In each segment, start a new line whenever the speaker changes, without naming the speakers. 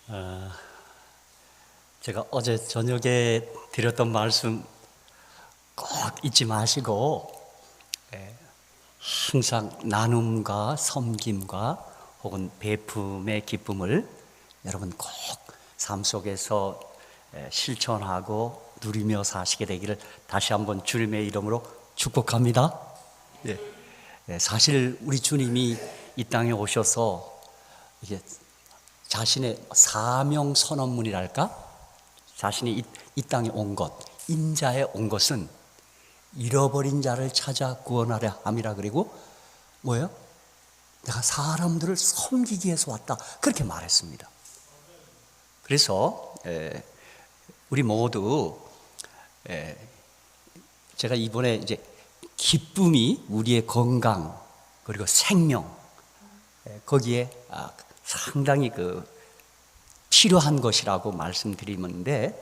어, 제가 어제 저녁에 드렸던 말씀 꼭 잊지 마시고 항상 나눔과 섬김과 혹은 베품의 기쁨을 여러분 꼭 삶 속에서 실천하고 누리며 사시게 되기를 다시 한번 주님의 이름으로 축복합니다. 사실 우리 주님이 이 땅에 오셔서 이게 자신의 사명 선언문이랄까? 자신이 이 땅에 온 것, 인자에 온 것은 잃어버린 자를 찾아 구원하려 함이라. 그리고 뭐예요? 내가 사람들을 섬기기 위해서 왔다, 그렇게 말했습니다. 그래서 우리 모두 제가 이번에 이제 기쁨이 우리의 건강 그리고 생명 거기에 상당히 필요한 것이라고 말씀드리는데,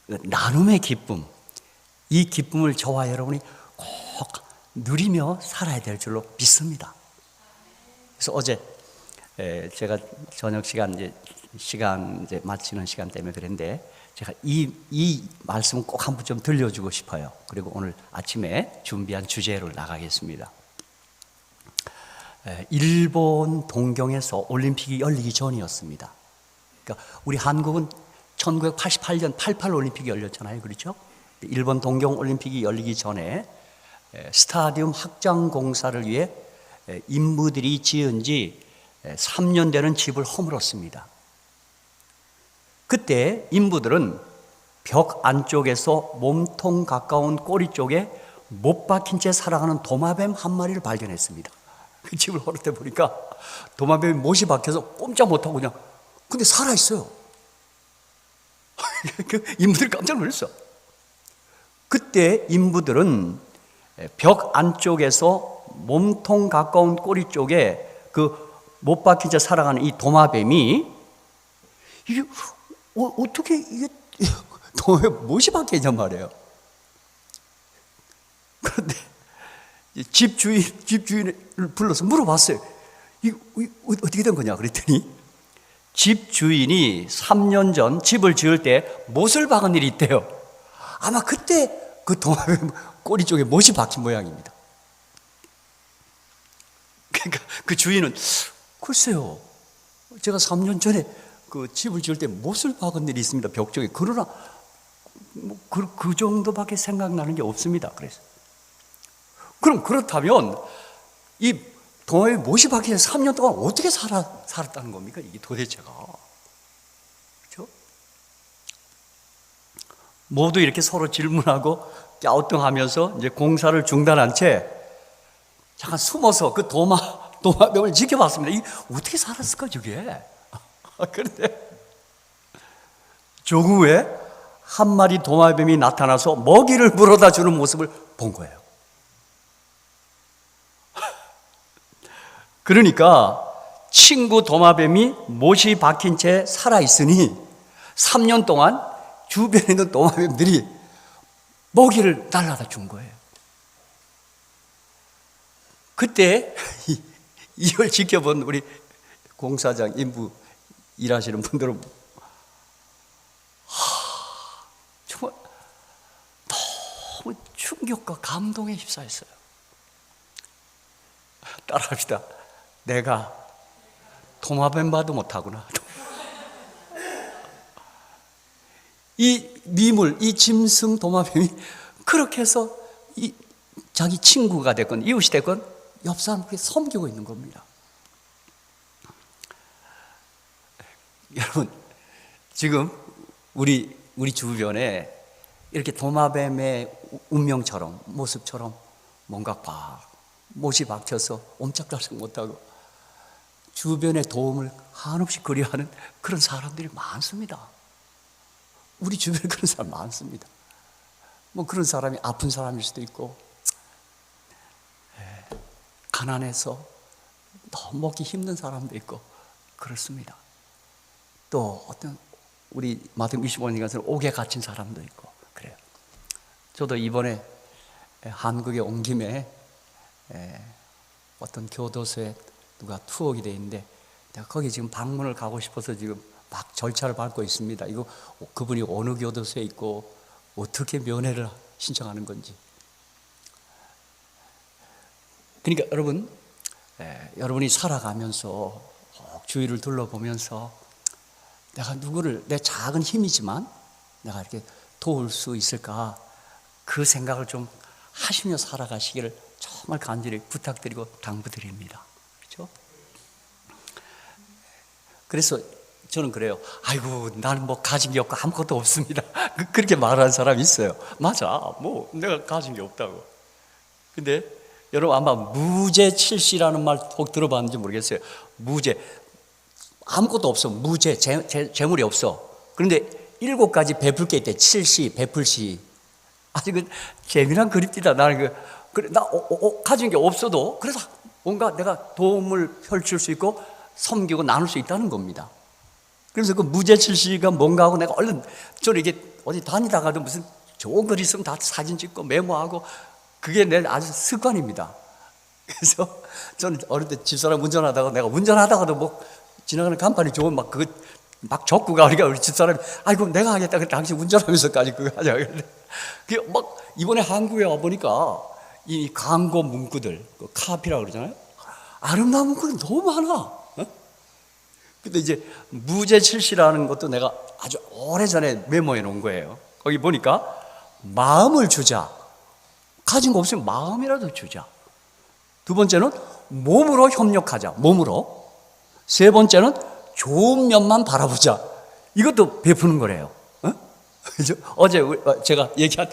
나눔의 기쁨, 이 기쁨을 저와 여러분이 꼭 누리며 살아야 될 줄로 믿습니다. 그래서 어제 제가 저녁 시간 이제 마치는 시간 때문에 그랬는데, 제가 이 말씀은 꼭 한번 좀 들려주고 싶어요. 그리고 오늘 아침에 준비한 주제로 나가겠습니다. 일본 동경에서 올림픽이 열리기 전이었습니다. 그러니까 우리 한국은 1988년 88 올림픽이 열렸잖아요, 그렇죠? 일본 동경 올림픽이 열리기 전에 스타디움 확장 공사를 위해 인부들이 지은 지 3년 되는 집을 허물었습니다. 그때 인부들은 벽 안쪽에서 몸통 가까운 꼬리 쪽에 못 박힌 채 살아가는 도마뱀 한 마리를 발견했습니다. 그 집을 허물 때 보니까 도마뱀이 못이 박혀서 꼼짝 못하고 그냥, 근데 살아있어요. 그 인부들이 깜짝 놀랐어. 그때 인부들은 벽 안쪽에서 몸통 가까운 꼬리 쪽에 그 못 박힌 채 살아가는 이 도마뱀이, 이게 어떻게 이게 도마뱀 못이 박혀있냔 말이에요. 그런데 집주인을 불러서 물어봤어요. 이거 어떻게 된 거냐 그랬더니, 집주인이 3년 전 집을 지을 때 못을 박은 일이 있대요. 아마 그때 그 도마뱀 꼬리 쪽에 못이 박힌 모양입니다. 그러니까 그 주인은, 글쎄요, 제가 3년 전에 그 집을 지을 때 못을 박은 일이 있습니다, 벽 쪽에. 그러나 그 정도밖에 생각나는 게 없습니다. 그래서 그럼 그렇다면 이 도마뱀 못이 박힌 3년 동안 어떻게 살았다는 겁니까? 이게 도대체가. 그렇죠? 모두 이렇게 서로 질문하고 갸우뚱하면서 이제 공사를 중단한 채 잠깐 숨어서 그 도마뱀을 지켜봤습니다. 이게 어떻게 살았을까, 저게? 그런데 조금 후에 한 마리 도마뱀이 나타나서 먹이를 물어다 주는 모습을 본 거예요. 그러니까 친구 도마뱀이 못이 박힌 채 살아있으니 3년 동안 주변에 있는 도마뱀들이 먹이를 날라다 준 거예요. 그때 이걸 지켜본 우리 공사장 인부 일하시는 분들은 정말 너무 충격과 감동에 휩싸였어요. 따라합시다. 내가 도마뱀 봐도 못하구나. 이 미물, 이 짐승 도마뱀이 그렇게 해서 자기 친구가 됐건 이웃이 됐건 옆 사람에게 섬기고 있는 겁니다. 여러분, 지금 우리 주변에 이렇게 도마뱀의 운명처럼, 모습처럼 뭔가 못이 박혀서 옴짝달싹 못하고 주변의 도움을 한없이 그리워하는 그런 사람들이 많습니다. 우리 주변에 그런 사람 많습니다. 뭐 그런 사람이 아픈 사람일 수도 있고, 가난해서 너무 먹기 힘든 사람도 있고 그렇습니다. 또 어떤 우리 마태복음 25장에서는 옥에 갇힌 사람도 있고 그래요. 저도 이번에 한국에 온 김에 어떤 교도소에 누가 투옥이 돼 있는데 내가 거기 지금 방문을 가고 싶어서 지금 막 절차를 밟고 있습니다. 이거 그분이 어느 교도소에 있고 어떻게 면회를 신청하는 건지. 그러니까 여러분, 여러분이 살아가면서 주위를 둘러보면서 내가 누구를 내 작은 힘이지만 내가 이렇게 도울 수 있을까, 그 생각을 좀 하시며 살아가시기를 정말 간절히 부탁드리고 당부드립니다. 그렇죠? 그래서 저는 그래요. 아이고, 나는 뭐 가진 게 없고 아무것도 없습니다. 그렇게 말하는 사람이 있어요. 맞아, 뭐 내가 가진 게 없다고. 근데 여러분 아마 무죄칠시라는 말 혹 들어봤는지 모르겠어요. 무죄, 아무것도 없어. 무죄, 재물이 없어. 그런데 7가지 베풀 게 있대. 칠시, 베풀시. 아주 그 재미난 그립디다. 나는 나 가진 게 없어도 그래서 뭔가 내가 도움을 펼칠 수 있고 섬기고 나눌 수 있다는 겁니다. 그래서 그 무죄칠시가 뭔가 하고 내가 얼른 저는 이게 어디 다니다가도 무슨 좋은 글 있으면 다 사진 찍고 메모하고 그게 내 아주 습관입니다. 그래서 저는 어릴 때 집사람 운전하다가 내가 운전하다가도 뭐 지나가는 간판이 좋은 막 그거 막 적고 가니까 우리 집사람이 아이고 내가 하겠다. 당신 운전하면서까지 그거 하자. 그게 막 이번에 한국에 와 보니까 이 광고 문구들, 그 카피라고 그러잖아요. 아름다운 문구는 너무 많아. 어? 근데 이제 무죄칠시라는 것도 내가 아주 오래전에 메모해 놓은 거예요. 거기 보니까 마음을 주자. 가진 거 없으면 마음이라도 주자. 두 번째는 몸으로 협력하자. 몸으로. 세 번째는 좋은 면만 바라보자. 이것도 베푸는 거래요. 어? 그죠? 어제 제가 얘기한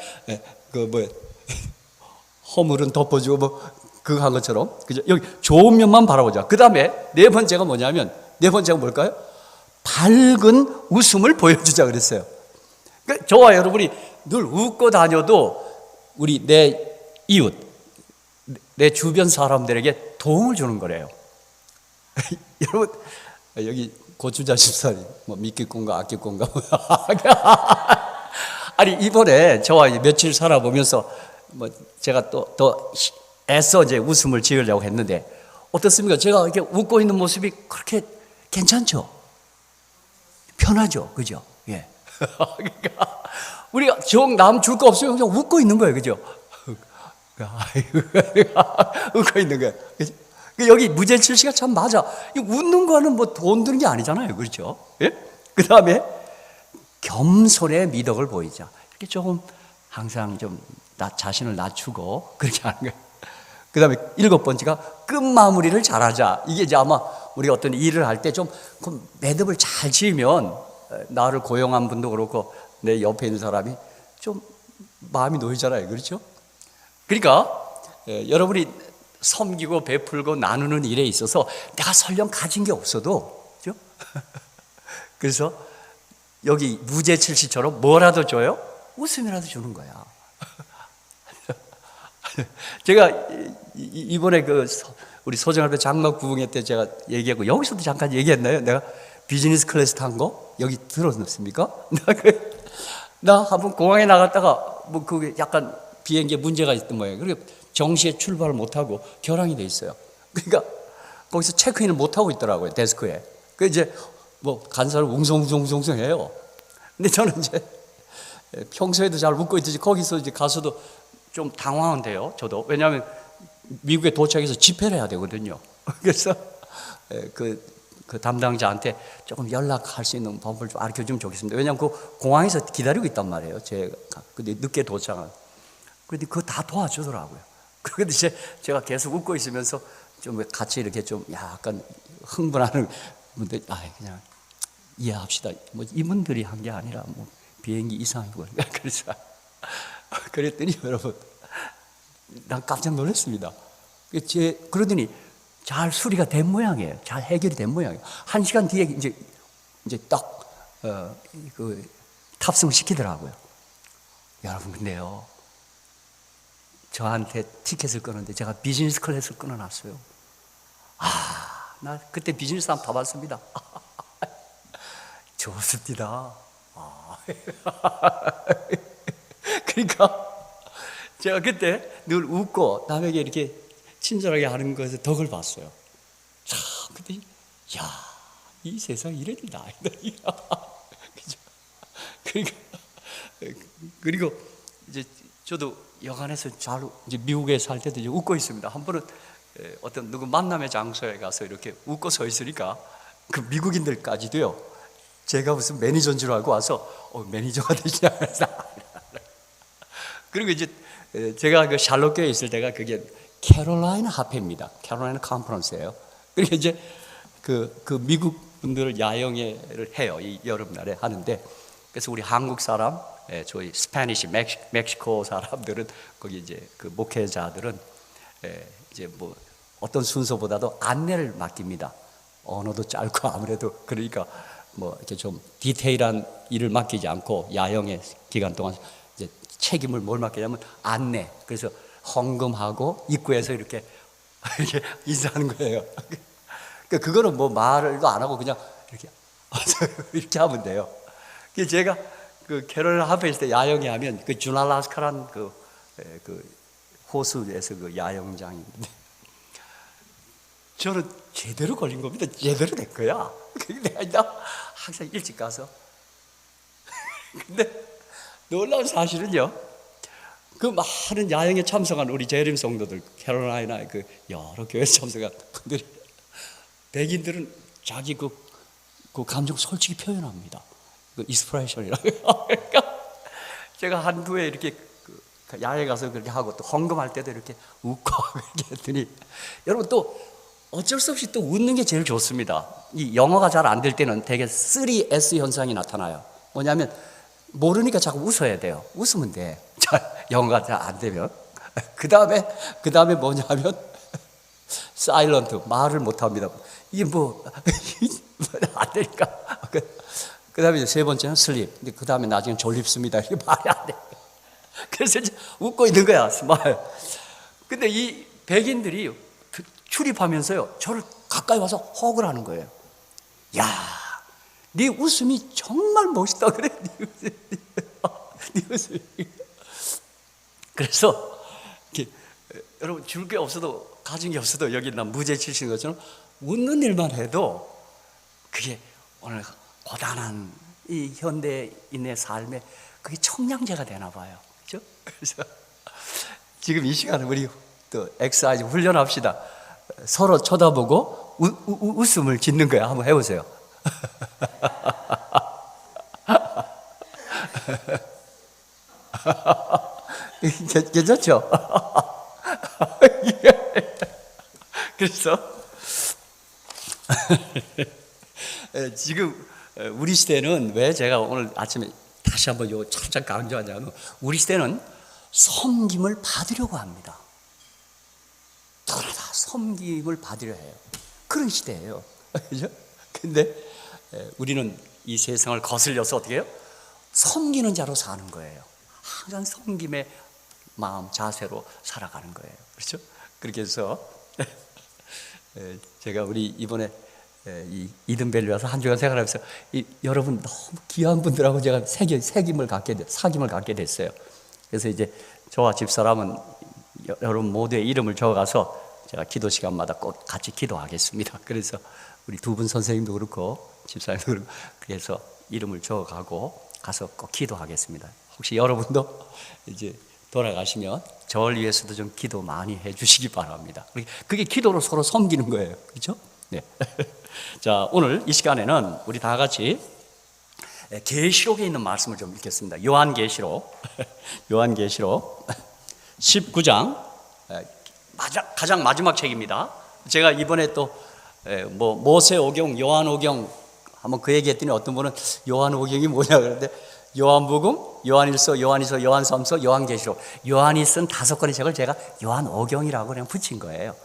허물은 덮어주고 뭐 그거 한 것처럼, 그죠? 여기 좋은 면만 바라보자. 그 다음에 네 번째가 뭐냐면, 네 번째가 뭘까요? 밝은 웃음을 보여주자 그랬어요. 그러니까 저와 여러분이 늘 웃고 다녀도 우리 내 이웃, 내 주변 사람들에게 도움을 주는 거래요. 여러분, 여기 고추자 집사님, 뭐 믿기꾼가 아끼꾼가. 아니, 이번에 저와 며칠 살아보면서 뭐 제가 또 애써 이제 웃음을 지으려고 했는데 어떻습니까? 제가 이렇게 웃고 있는 모습이 그렇게 괜찮죠? 편하죠? 그죠? 예. 그러니까 우리가 남 줄 거 없으면 그냥 웃고 있는 거예요. 그죠? 웃고 있는 거예요. 그죠? 여기 무죄칠시가 참 맞아. 웃는 거는 뭐 돈 드는 게 아니잖아요. 그렇죠? 예? 그 다음에 겸손의 미덕을 보이자. 이렇게 조금 항상 좀 자신을 낮추고 그렇게 하는 거예요. 그 다음에 7번째가 끝마무리를 잘하자. 이게 이제 아마 우리가 어떤 일을 할 때 좀 매듭을 잘 지으면 나를 고용한 분도 그렇고 내 옆에 있는 사람이 좀 마음이 놓이잖아요. 그렇죠? 그러니까 여러분이 섬기고 베풀고 나누는 일에 있어서 내가 설령 가진 게 없어도, 그렇죠? 그래서 여기 무죄칠시처럼 뭐라도 줘요? 웃음이라도 주는 거야. 제가 이번에 우리 소정할배 장막 부흥회 때 제가 얘기하고 여기서도 잠깐 얘기했나요? 내가 비즈니스 클래스 탄 거 여기 들었습니까? 나 한번 공항에 나갔다가 뭐 그게 약간 비행기에 문제가 있던 모양이에요. 그리고 정시에 출발을 못하고 결항이 돼 있어요. 그러니까 거기서 체크인을 못하고 있더라고요, 데스크에. 그 이제 뭐 간사를 웅성웅성 해요. 근데 저는 이제 평소에도 잘 웃고 있듯이 거기서 이제 가서도 좀 당황은 돼요, 저도. 왜냐하면 미국에 도착해서 집회를 해야 되거든요. 그래서 그 담당자한테 조금 연락할 수 있는 방법을 좀 알려 주면 좋겠습니다. 왜냐하면 그 공항에서 기다리고 있단 말이에요. 제가 근데 늦게 도착한. 그런데 그거 다 도와주더라고요. 그런데 이제 제가 계속 웃고 있으면서 좀 같이 이렇게 좀 약간 흥분하는 분들, 그냥 이해합시다. 뭐 이분들이 한 게 아니라 뭐 비행기 이상이고. 그래서 그랬더니 여러분, 난 깜짝 놀랐습니다. 그러더니 잘 수리가 된 모양이에요. 잘 해결이 된 모양이에요. 1시간 뒤에 이제 딱 탑승을 시키더라고요. 여러분, 근데요, 저한테 티켓을 끊었는데 제가 비즈니스 클래스를 끊어놨어요. 나 그때 비즈니스 한번 타봤습니다. 좋습니다. 그러니까 제가 그때 늘 웃고 남에게 이렇게 친절하게 하는 것에 덕을 봤어요. 참, 근데 이 세상 이런 일이 아니다. 그죠? 그리고 이제 저도 여간에서 잘 이제 미국에 살 때도 이제 웃고 있습니다. 한 번은 어떤 누구 만남의 장소에 가서 이렇게 웃고 서 있으니까 그 미국인들까지도요, 제가 무슨 매니저인 줄 알고 와서 매니저가 되시냐 그래서 그리고 이제 제가 그 샬롯교에 있을 때가 그게 캐롤라이나 합회입니다. 캐롤라이나 컨퍼런스예요. 그러니까 이제 그 미국 분들을 야영회를 해요. 이 여름날에 하는데, 그래서 우리 한국 사람, 저희 스페니시 멕시코 사람들은 거기 이제 그 목회자들은 이제 뭐 어떤 순서보다도 안내를 맡깁니다. 언어도 짧고 아무래도 그러니까 뭐 이렇게 좀 디테일한 일을 맡기지 않고 야영의 기간 동안 이제 책임을 뭘 맡기냐면 안내. 그래서 헌금하고 입구에서 이렇게 인사하는 거예요. 그러니까 그거는 뭐 말도 안 하고 그냥 이렇게 이렇게 하면 돼요. 그래서 제가 그 캐롤 하프에 있을 때 야영회 하면 그 주날라스카란 그 호수에서 그 야영장인데 저는 제대로 걸린 겁니다. 제대로 된 거야. 근데 나 항상 일찍 가서 근데 놀라운 사실은요, 그 많은 야영에 참석한 우리 재림 성도들, 캐롤라이나 그 여러 교회 참석한 분들이, 백인들은 자기 그 감정 솔직히 표현합니다. 그 익스프레션이라고. 그러니까 제가 한두 해 이렇게 야외 가서 그렇게 하고 또 헌금할 때도 이렇게 웃고 이렇게 했더니, 여러분 또 어쩔 수 없이 또 웃는 게 제일 좋습니다. 이 영어가 잘 안 될 때는 되게 3S 현상이 나타나요. 뭐냐면 모르니까 자꾸 웃어야 돼요. 웃으면 돼. 영어가 잘 안 되면. 그 다음에 뭐냐면 사일런트, 말을 못 합니다. 이게 뭐 안 되니까. 그 다음에 세 번째는 슬립. 근데 그 다음에 나중에 졸립습니다. 이게 말이 안 돼. 그래서 이제 웃고 있는 거야, 스마일. 근데 이 백인들이 출입하면서요, 저를 가까이 와서 헉을 하는 거예요. 야, 네 웃음이 정말 멋있다 그래. 네 웃음이. 그래서 여러분, 줄 게 없어도 가진 게 없어도 여기 나 무죄 치시는 것처럼 웃는 일만 해도 그게 오늘 고단한 이 현대인의 삶에 그게 청량제가 되나 봐요. 그렇죠? 그래서 지금 이 시간에 우리 또 엑사이즈 훈련합시다. 서로 쳐다보고 웃음을 짓는 거야. 한번 해보세요. 괜찮죠? 그래서 지금 우리 시대는 왜 제가 오늘 아침에 다시 한번 요 살짝 강조하자면, 우리 시대는 섬김을 받으려고 합니다. 누구나 다 섬김을 받으려 해요. 그런 시대예요. 그죠? 근데 우리는 이 세상을 거슬려서 어떻게 해요? 섬기는 자로 사는 거예요. 항상 섬김의 마음, 자세로 살아가는 거예요. 그렇죠? 그렇게 해서 제가 우리 이번에 이 이든밸리 와서 한 주간 생활하면서 여러분 너무 귀한 분들하고 제가 사귐을 갖게 됐어요. 그래서 이제 저와 집사람은 여러분 모두의 이름을 적어가서 제가 기도 시간마다 꼭 같이 기도하겠습니다. 그래서 우리 두 분 선생님도 그렇고 집사님도 그렇고, 그래서 이름을 적어가고 가서 꼭 기도하겠습니다. 혹시 여러분도 이제 돌아가시면 저를 위해서도 좀 기도 많이 해주시기 바랍니다. 그게 기도로 서로 섬기는 거예요. 그렇죠? 네. 자, 오늘 이 시간에는 우리 다 같이 계시록에 있는 말씀을 좀 읽겠습니다. 요한계시록 19장, 가장 마지막 책입니다. 제가 이번에 또 뭐 모세오경, 요한오경 한번 그 얘기했더니 어떤 분은 요한오경이 뭐냐 그러는데, 요한복음, 요한일서, 요한이서, 요한삼서, 요한계시록, 요한이 쓴 5권의 책을 제가 요한오경이라고 그냥 붙인 거예요.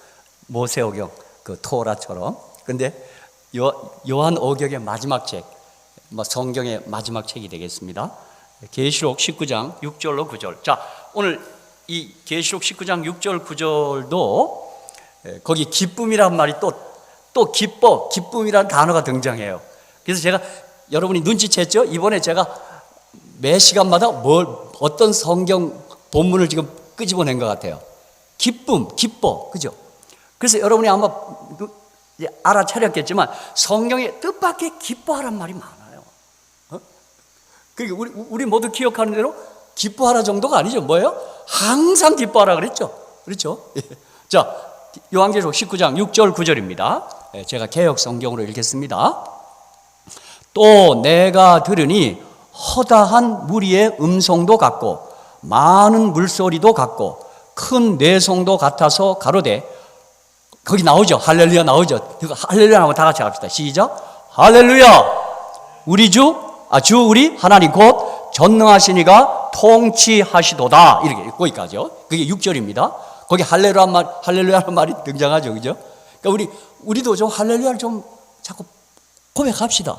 모세오경, 그 토라처럼. 근데 요한오경의 마지막 책, 뭐 성경의 마지막 책이 되겠습니다. 계시록 19장 6절로 9절. 자, 오늘 이 계시록 19장 6절 9절도 거기 기쁨이란 말이 또 기쁨이란 단어가 등장해요. 그래서 제가, 여러분이 눈치챘죠? 이번에 제가 매 시간마다 어떤 성경 본문을 지금 끄집어낸 것 같아요. 기뻐, 그죠? 그래서 여러분이 아마 이제 알아차렸겠지만 성경에 뜻밖의 기뻐하란 말이 많아요. 그러니까 우리 모두 기억하는 대로 기뻐하라 정도가 아니죠. 뭐예요? 항상 기뻐하라 그랬죠. 그렇죠? 자, 요한계시록 19장 6절 9절입니다. 제가 개역 성경으로 읽겠습니다. 또 내가 들으니 허다한 무리의 음성도 같고 많은 물소리도 같고 큰 내성도 같아서 가로되, 거기 나오죠. 할렐루야 나오죠. 할렐루야 하면 다 같이 합시다. 시작. 할렐루야. 우리 주 우리 하나님 곧 전능하시니가 통치하시도다. 이렇게 거기까지요. 그게 6절입니다. 거기 할렐루야라는 말이 등장하죠. 그죠? 그러니까 우리도 좀 할렐루야를 좀 자꾸 고백합시다.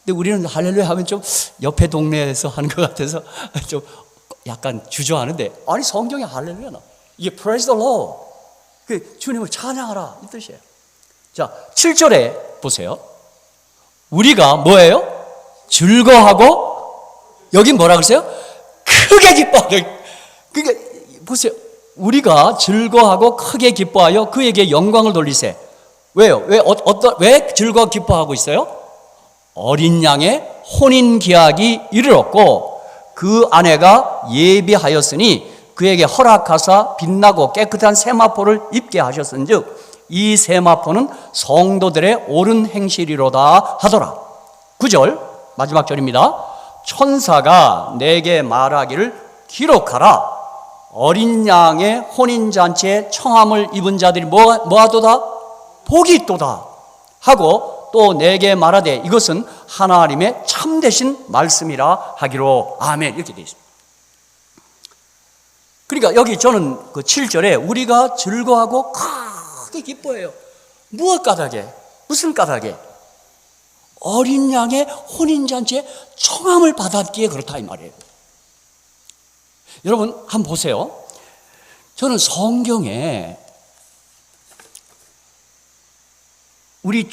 근데 우리는 할렐루야 하면 좀 옆에 동네에서 하는 것 같아서 좀 약간 주저하는데, 아니 성경에 할렐루야나 이게 praise the Lord, 그 주님을 찬양하라 이 뜻이에요. 자, 7절에 보세요. 우리가 뭐예요? 즐거워하고, 여긴 뭐라 그랬어요? 크게 기뻐하는. 그러니까 보세요. 우리가 즐거워하고 크게 기뻐하여 그에게 영광을 돌리세. 왜요? 왜 즐거워 기뻐하고 있어요? 어린 양의 혼인 기약이 이르렀고 그 아내가 예비하였으니 그에게 허락하사 빛나고 깨끗한 세마포를 입게 하셨은즉 이 세마포는 성도들의 옳은 행실이로다 하더라. 9절 마지막 절입니다. 천사가 내게 말하기를 기록하라. 어린 양의 혼인잔치에 청함을 입은 자들이 뭐하도다? 복이 있도다 하고 또 내게 말하되 이것은 하나님의 참되신 말씀이라 하기로. 아멘. 이렇게 되어 있습니다. 그러니까 여기 저는 그 7절에 우리가 즐거워하고 크게 기뻐해요. 무엇 까닭에? 무슨 까닭에? 어린 양의 혼인잔치에 청함을 받았기에 그렇다 이 말이에요. 여러분 한번 보세요. 저는 성경에 우리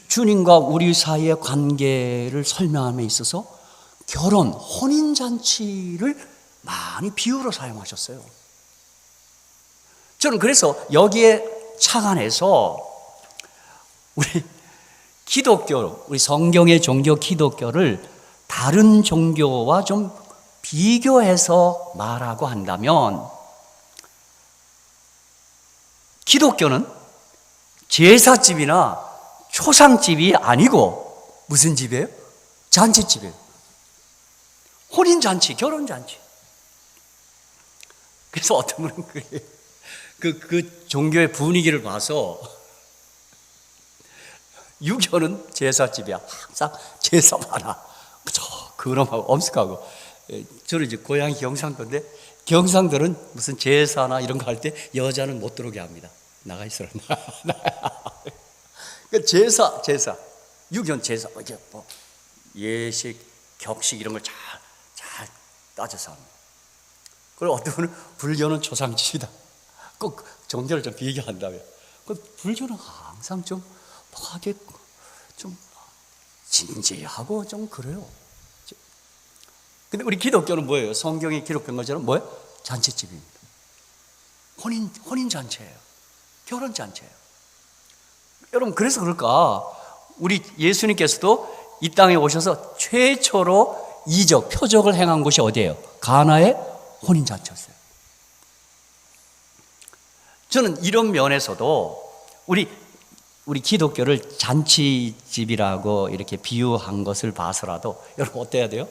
주님과 우리 사이의 관계를 설명함에 있어서 결혼, 혼인잔치를 많이 비유로 사용하셨어요. 저는 그래서 여기에 착안해서 우리 기독교, 우리 성경의 종교 기독교를 다른 종교와 좀 비교해서 말하고 한다면, 기독교는 제사집이나 초상집이 아니고 무슨 집이에요? 잔치집이에요. 혼인잔치, 결혼잔치. 그래서 어떤 분은 그 종교의 분위기를 봐서 유교는 제사집이야. 항상 제사 많아. 그죠? 그놈하고 엄숙하고. 저는 이제 고향이 경상도인데 경상도는 무슨 제사나 이런 거 할 때 여자는 못 들어오게 합니다. 나가 있어라. 그러니까 제사. 유교는 제사. 이제 뭐 예식, 격식 이런 걸 잘 따져서 합니다. 그리고 어떤 분은 불교는 초상집이다. 꼭 종교를 좀 비교한다면. 불교는 항상 좀 뭐하게 좀 진지하고 좀 그래요. 근데 우리 기독교는 뭐예요? 성경에 기록된 것처럼 뭐예요? 잔치집입니다. 혼인잔치예요. 결혼잔치예요. 여러분, 그래서 그럴까? 우리 예수님께서도 이 땅에 오셔서 최초로 이적, 표적을 행한 곳이 어디예요? 가나의 혼인잔치였어요. 저는 이런 면에서도 우리 기독교를 잔치집이라고 이렇게 비유한 것을 봐서라도 여러분 어때야 돼요?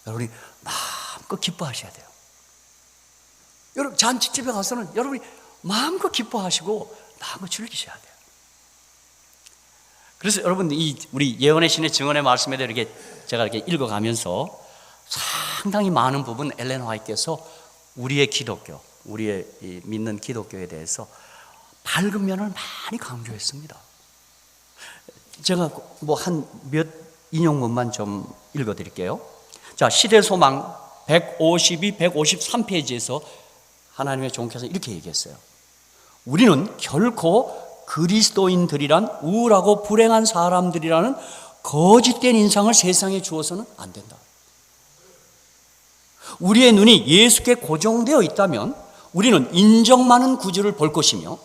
여러분이 마음껏 기뻐하셔야 돼요. 여러분 잔치집에 가서는 여러분이 마음껏 기뻐하시고 마음껏 즐기셔야 돼요. 그래서 여러분 우리 예언의 신의 증언의 말씀에도 이렇게 제가 이렇게 읽어가면서 상당히 많은 부분 엘렌 화이트께서 우리의 기독교, 우리의 믿는 기독교에 대해서 밝은 면을 많이 강조했습니다. 제가 뭐 몇 인용문만 좀 읽어드릴게요. 자, 시대소망 152, 153페이지에서 하나님의 종께서 이렇게 얘기했어요. 우리는 결코 그리스도인들이란 우울하고 불행한 사람들이라는 거짓된 인상을 세상에 주어서는 안 된다. 우리의 눈이 예수께 고정되어 있다면 우리는 인정 많은 구주를 볼 것이며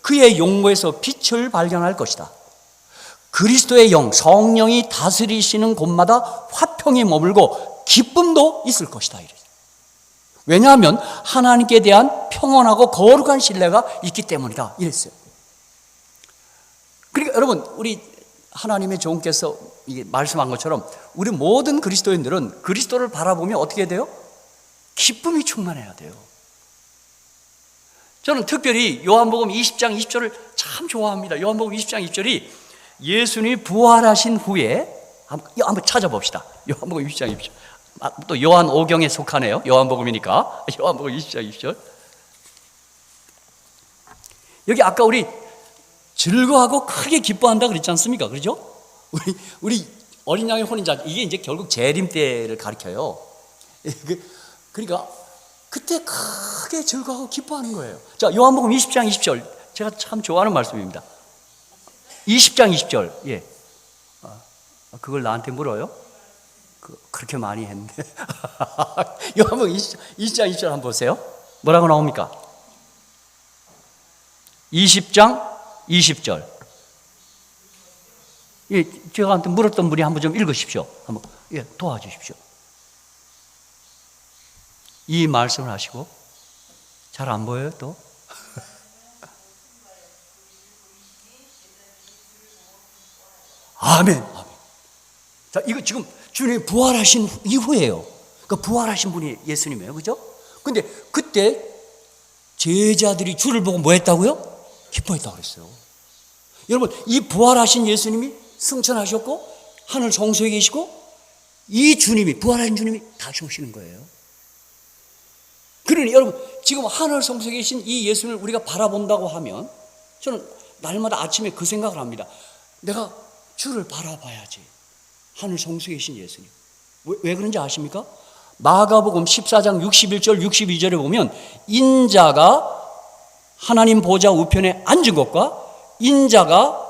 그의 용모에서 빛을 발견할 것이다. 그리스도의 영, 성령이 다스리시는 곳마다 화평이 머물고 기쁨도 있을 것이다. 왜냐하면 하나님께 대한 평온하고 거룩한 신뢰가 있기 때문이다. 이랬어요. 그러니까 여러분, 우리 하나님의 종께서 말씀한 것처럼 우리 모든 그리스도인들은 그리스도를 바라보면 어떻게 돼요? 기쁨이 충만해야 돼요. 저는 특별히 요한복음 20장 20절을 참 좋아합니다. 요한복음 20장 20절이 예수님이 부활하신 후에 한번 찾아봅시다. 요한복음 20장 20절. 또 요한 5경에 속하네요. 요한복음이니까. 요한복음 20장 20절. 여기 아까 우리 즐거워하고 크게 기뻐한다 그랬지 않습니까? 그렇죠? 우리 어린 양의 혼인잔치, 이게 이제 결국 재림 때를 가리켜요. 그러니까 그때 크게 즐거워하고 기뻐하는 거예요. 자, 요한복음 20장 20절. 제가 참 좋아하는 말씀입니다. 20장 20절. 예. 그걸 나한테 물어요? 그렇게 많이 했는데. 요한복음 20장 20절 한번 보세요. 뭐라고 나옵니까? 20장 20절. 예, 제가 한테 물었던 분이 한번 좀 읽으십시오. 한번, 예, 도와주십시오. 이 말씀을 하시고, 잘 안 보여요, 또? 아멘, 아멘. 자, 이거 지금 주님이 부활하신 이후예요. 그 부활하신 분이 예수님이에요. 그죠? 근데 그때 제자들이 주를 보고 뭐 했다고요? 기뻐했다고 그랬어요. 여러분, 이 부활하신 예수님이 승천하셨고 하늘 성소에 계시고 이 주님이, 부활하신 주님이 다시 오시는 거예요. 그러니 여러분, 지금 하늘 성소에 계신 이 예수님을 우리가 바라본다고 하면 저는 날마다 아침에 그 생각을 합니다. 내가 주를 바라봐야지. 하늘 성소에 계신 예수님. 왜 그런지 아십니까? 마가복음 14장 61절 62절에 보면 인자가 하나님 보좌 우편에 앉은 것과 인자가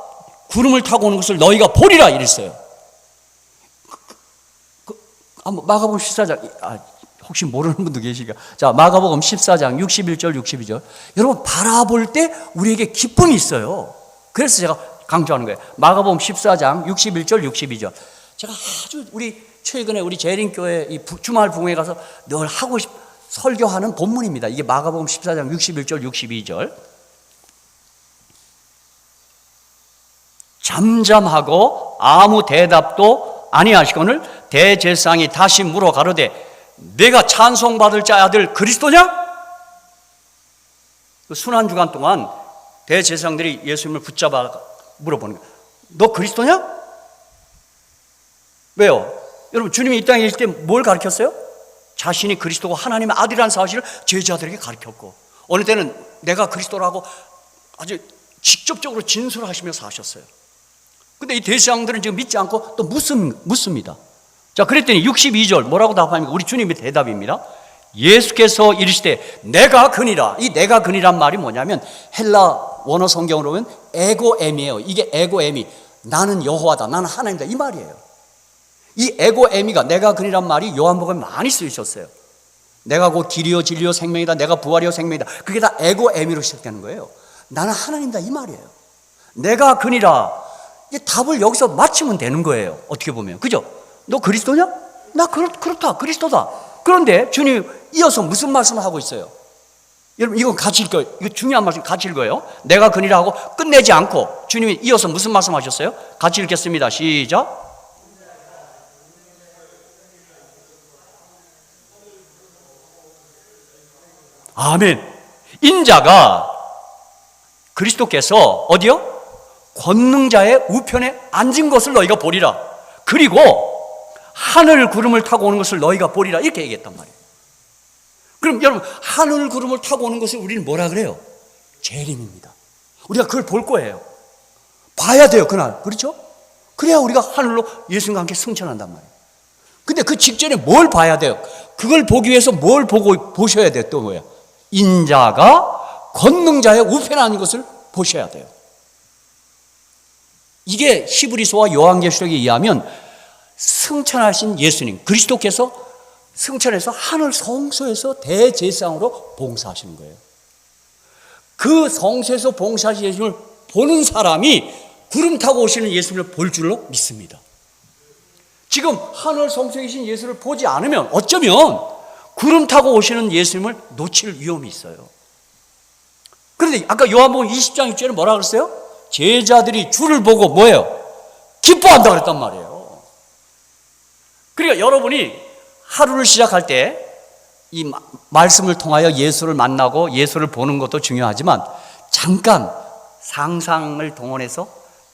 구름을 타고 오는 것을 너희가 보리라 이랬어요. 마가복음 14장, 혹시 모르는 분도 계시니까. 자, 마가복음 14장 61절 62절. 여러분, 바라볼 때 우리에게 기쁨이 있어요. 그래서 제가 강조하는 거예요. 마가복음 14장 61절 62절. 제가 아주 최근에 우리 재림교회 이 주말 부흥회 가서 늘 설교하는 본문입니다. 이게 마가복음 14장 61절 62절. 잠잠하고 아무 대답도 아니하시거늘 대제사장이 다시 물어 가로되 내가 찬송받을 자의 아들 그리스도냐? 순환주간 동안 대제사장들이 예수님을 붙잡아 물어보는 거예요. 너 그리스도냐? 왜요? 여러분, 주님이 이 땅에 있을 때 뭘 가르쳤어요? 자신이 그리스도고 하나님의 아들이라는 사실을 제자들에게 가르쳤고, 어느 때는 내가 그리스도라고 아주 직접적으로 진술하시며 사셨어요. 근데 이 대제사장들은 지금 믿지 않고 또 묻습니다. 자, 그랬더니 62절 뭐라고 답합니까? 우리 주님의 대답입니다. 예수께서 이르시되 내가 그니라. 이 내가 그니란 말이 뭐냐면 헬라 원어 성경으로 보면 에고엠이에요. 이게 에고엠이 나는 여호와다, 나는 하나님이다 이 말이에요. 이 에고에미가 내가 그니란 말이 요한복음에 많이 쓰이셨어요. 내가 곧 길이요 진리요 생명이다, 내가 부활이요 생명이다. 그게 다 에고에미로 시작되는 거예요. 나는 하나님이다 이 말이에요. 내가 그니라. 이 답을 여기서 맞추면 되는 거예요. 어떻게 보면, 그죠? 너 그리스도냐? 나 그렇다, 그리스도다. 그런데 주님 이어서 무슨 말씀을 하고 있어요? 여러분, 이건 같이 읽어요. 이거 중요한 말씀, 같이 읽어요. 내가 그니라 하고 끝내지 않고 주님이 이어서 무슨 말씀 하셨어요? 같이 읽겠습니다. 시작. 아멘. 인자가 그리스도께서 어디요? 권능자의 우편에 앉은 것을 너희가 보리라. 그리고 하늘 구름을 타고 오는 것을 너희가 보리라. 이렇게 얘기했단 말이에요. 그럼 여러분, 하늘 구름을 타고 오는 것을 우리는 뭐라 그래요? 재림입니다. 우리가 그걸 볼 거예요. 봐야 돼요, 그날. 그렇죠? 그래야 우리가 하늘로 예수님과 함께 승천한단 말이에요. 근데 그 직전에 뭘 봐야 돼요? 그걸 보기 위해서 뭘 보셔야 돼요? 또 뭐야? 인자가 권능자의 우편에 앉은 것을 보셔야 돼요. 이게 히브리서와 요한계시록에 의하면 승천하신 예수님, 그리스도께서 승천해서 하늘 성소에서 대제사장으로 봉사하시는 거예요. 그 성소에서 봉사하신 예수님을 보는 사람이 구름 타고 오시는 예수님을 볼 줄로 믿습니다. 지금 하늘 성소에 계신 예수를 보지 않으면 어쩌면 구름 타고 오시는 예수님을 놓칠 위험이 있어요. 그런데 아까 요한복음 20장 6절에 뭐라 그랬어요? 제자들이 주를 보고 뭐예요? 기뻐한다 그랬단 말이에요. 그러니까 여러분이 하루를 시작할 때 이 말씀을 통하여 예수를 만나고 예수를 보는 것도 중요하지만 잠깐 상상을 동원해서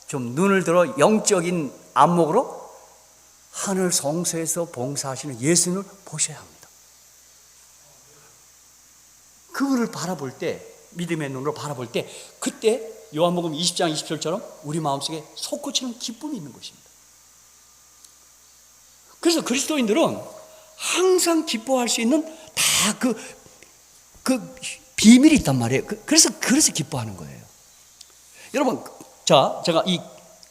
좀 눈을 들어 영적인 안목으로 하늘 성소에서 봉사하시는 예수님을 보셔야 합니다. 그분을 바라볼 때, 믿음의 눈으로 바라볼 때, 그때 요한복음 20장 20절처럼 우리 마음속에 솟구치는 기쁨이 있는 것입니다. 그래서 그리스도인들은 항상 기뻐할 수 있는 다 그 비밀이 있단 말이에요. 그래서 기뻐하는 거예요. 여러분, 자, 제가 이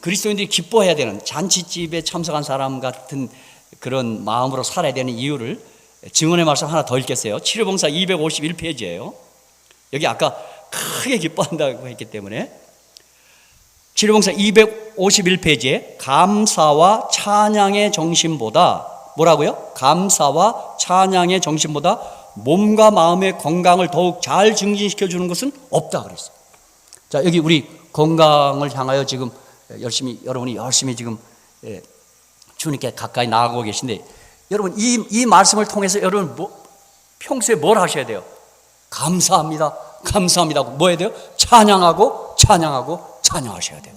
그리스도인들이 기뻐해야 되는, 잔치집에 참석한 사람 같은 그런 마음으로 살아야 되는 이유를 증언의 말씀 하나 더 읽겠어요. 치료봉사 251페이지예요. 여기 아까 크게 기뻐한다고 했기 때문에 치료봉사 251페이지에 감사와 찬양의 정신보다 뭐라고요? 감사와 찬양의 정신보다 몸과 마음의 건강을 더욱 잘 증진시켜 주는 것은 없다 그랬어요. 자, 여기 우리 건강을 향하여 지금 여러분이 열심히 지금 주님께 가까이 나아가고 계신데, 여러분 이 말씀을 통해서 여러분 평소에 뭘 하셔야 돼요? 감사합니다. 감사합니다. 뭐 해야 돼요? 찬양하고 찬양하셔야 돼요.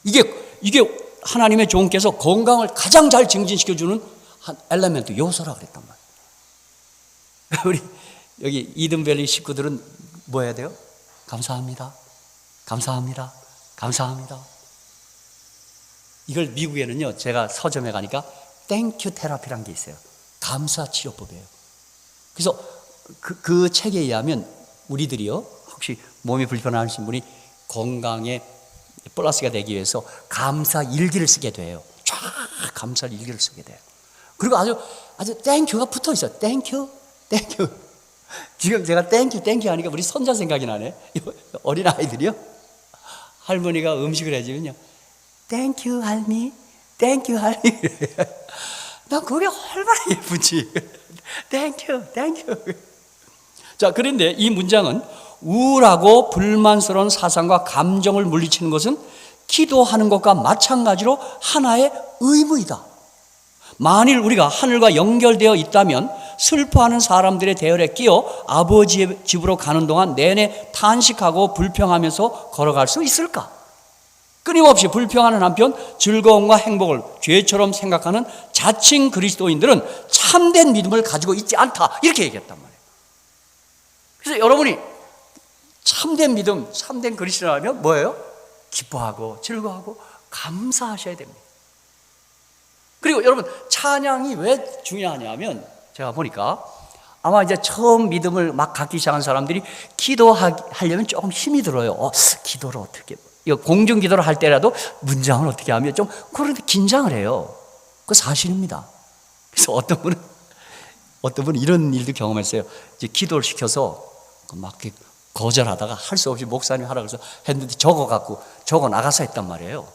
이게 하나님의 종께서 건강을 가장 잘 증진시켜주는 한 엘레멘트, 요소라 그랬단 말이에요. 우리 여기 이든밸리 식구들은 뭐 해야 돼요? 감사합니다. 감사합니다. 감사합니다. 이걸 미국에는요, 제가 서점에 가니까 땡큐 테라피라는 게 있어요. 감사 치료법이에요. 그래서 그 책에 의하면 우리들이요, 혹시 몸이 불편하신 분이 건강에 플러스가 되기 위해서 감사 일기를 쓰게 돼요. 쫙 감사 일기를 쓰게 돼요. 그리고 아주 땡큐가 붙어 있어요. 땡큐. 지금 제가 땡큐 하니까 우리 손자 생각이 나네. 어린 아이들이요, 할머니가 음식을 해주면요, 땡큐 할미, 땡큐 할미. 나 그게 얼마나 예쁜지. 땡큐. 자, 그런데 이 문장은 우울하고 불만스러운 사상과 감정을 물리치는 것은 기도하는 것과 마찬가지로 하나의 의무이다. 만일 우리가 하늘과 연결되어 있다면 슬퍼하는 사람들의 대열에 끼어 아버지의 집으로 가는 동안 내내 탄식하고 불평하면서 걸어갈 수 있을까? 끊임없이 불평하는 한편 즐거움과 행복을 죄처럼 생각하는 자칭 그리스도인들은 참된 믿음을 가지고 있지 않다, 이렇게 얘기했단 말이에요. 그래서 여러분이 참된 믿음, 참된 그리스도라면 뭐예요? 기뻐하고 즐거워하고 감사하셔야 됩니다. 그리고 여러분, 찬양이 왜 중요하냐면, 제가 보니까 아마 이제 처음 믿음을 막 갖기 시작한 사람들이 기도하려면 조금 힘이 들어요. 기도를 어떻게, 이거 공중 기도를 할 때라도 문장을 어떻게 하면 좀 그런데 긴장을 해요. 그거 사실입니다. 그래서 어떤 분은 이런 일도 경험했어요. 이제 기도를 시켜서 막 이렇게 거절하다가 할 수 없이 목사님 하라 그래서 했는데 적어 나가서 했단 말이에요.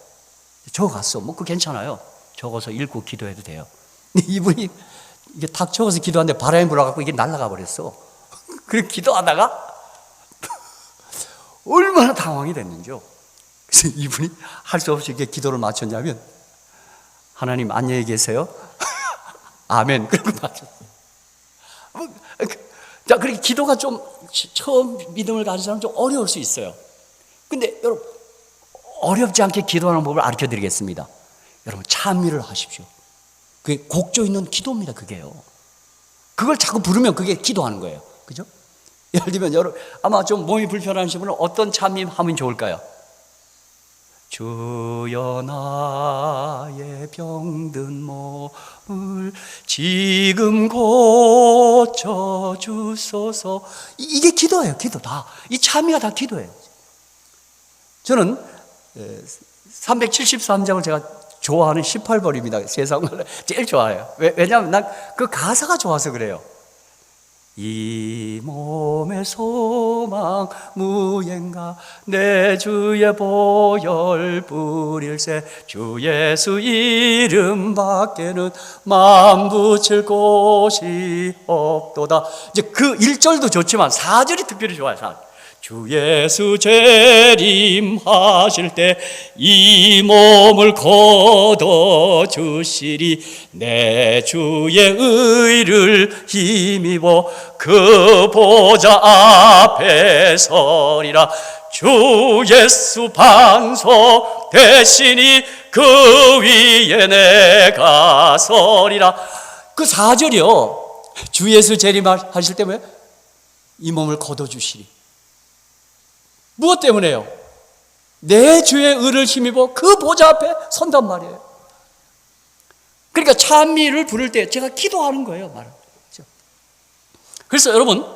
적어갔어. 뭐 그거 괜찮아요. 적어서 읽고 기도해도 돼요. 근데 이분이 이게 탁 적어서 기도하는데 바람이 불어갖고 이게 날아가 버렸어. 그리고 기도하다가 얼마나 당황이 됐는지요. 그래서 이분이 할 수 없이 이렇게 기도를 마쳤냐면, 하나님 안녕히 계세요. 아멘. 그리고 마쳤어요. 자, 그렇게 기도가 좀 처음 믿음을 가진 사람은 좀 어려울 수 있어요. 근데 여러분, 어렵지 않게 기도하는 법을 알려 드리겠습니다. 여러분, 찬미를 하십시오. 그게 곡조 있는 기도입니다, 그게요. 그걸 자꾸 부르면 그게 기도하는 거예요. 그죠? 예를 들면, 여러분, 아마 좀 몸이 불편하신 분은 어떤 찬미 하면 좋을까요? 주여 나의 병든 몸을 지금 고쳐주소서. 이게 기도예요, 기도 다. 이 찬미가 다 기도예요. 저는 373장을 제가 좋아하는 18벌입니다. 세상말로 제일 좋아해요. 왜냐하면 난 그 가사가 좋아서 그래요. 이 몸의 소망 무엔가 내 주의 보혈 뿌릴세 주 예수 이름 밖에는 맘 붙일 곳이 없도다. 이제 그 1절도 좋지만 4절이 특별히 좋아요. 4절. 주 예수 재림하실 때 이 몸을 거둬 주시리 내 주의 의를 힘입어 그 보좌 앞에 서리라. 주 예수 반석 대신이 그 위에 내가 서리라. 그 4절이요. 주 예수 재림하실 때 뭐예요? 이 몸을 거둬 주시리. 무엇 때문에요? 내 주의 의를 힘입어 그 보좌 앞에 선단 말이에요. 그러니까 찬미를 부를 때 제가 기도하는 거예요, 말이죠. 그래서 여러분,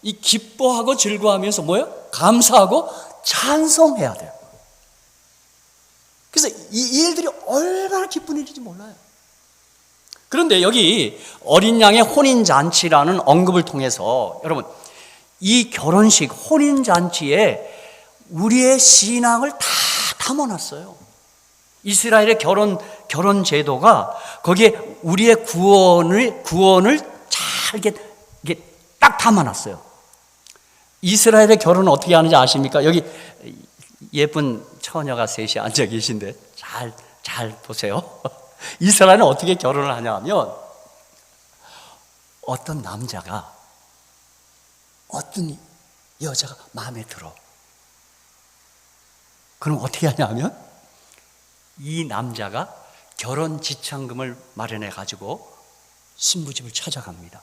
이 기뻐하고 즐거워하면서 뭐예요? 감사하고 찬송해야 돼요. 그래서 이 일들이 얼마나 기쁜 일인지 몰라요. 그런데 여기 어린 양의 혼인잔치라는 언급을 통해서 여러분, 이 결혼식, 혼인잔치에 우리의 신앙을 다 담아놨어요. 이스라엘의 결혼 제도가 거기에 우리의 구원을 잘 이게 딱 담아놨어요. 이스라엘의 결혼은 어떻게 하는지 아십니까? 여기 예쁜 처녀가 셋이 앉아 계신데 잘 보세요. 이스라엘은 어떻게 결혼을 하냐 하면 어떤 남자가 어떤 여자가 마음에 들어. 그럼 어떻게 하냐면 이 남자가 결혼 지참금을 마련해 가지고 신부집을 찾아갑니다.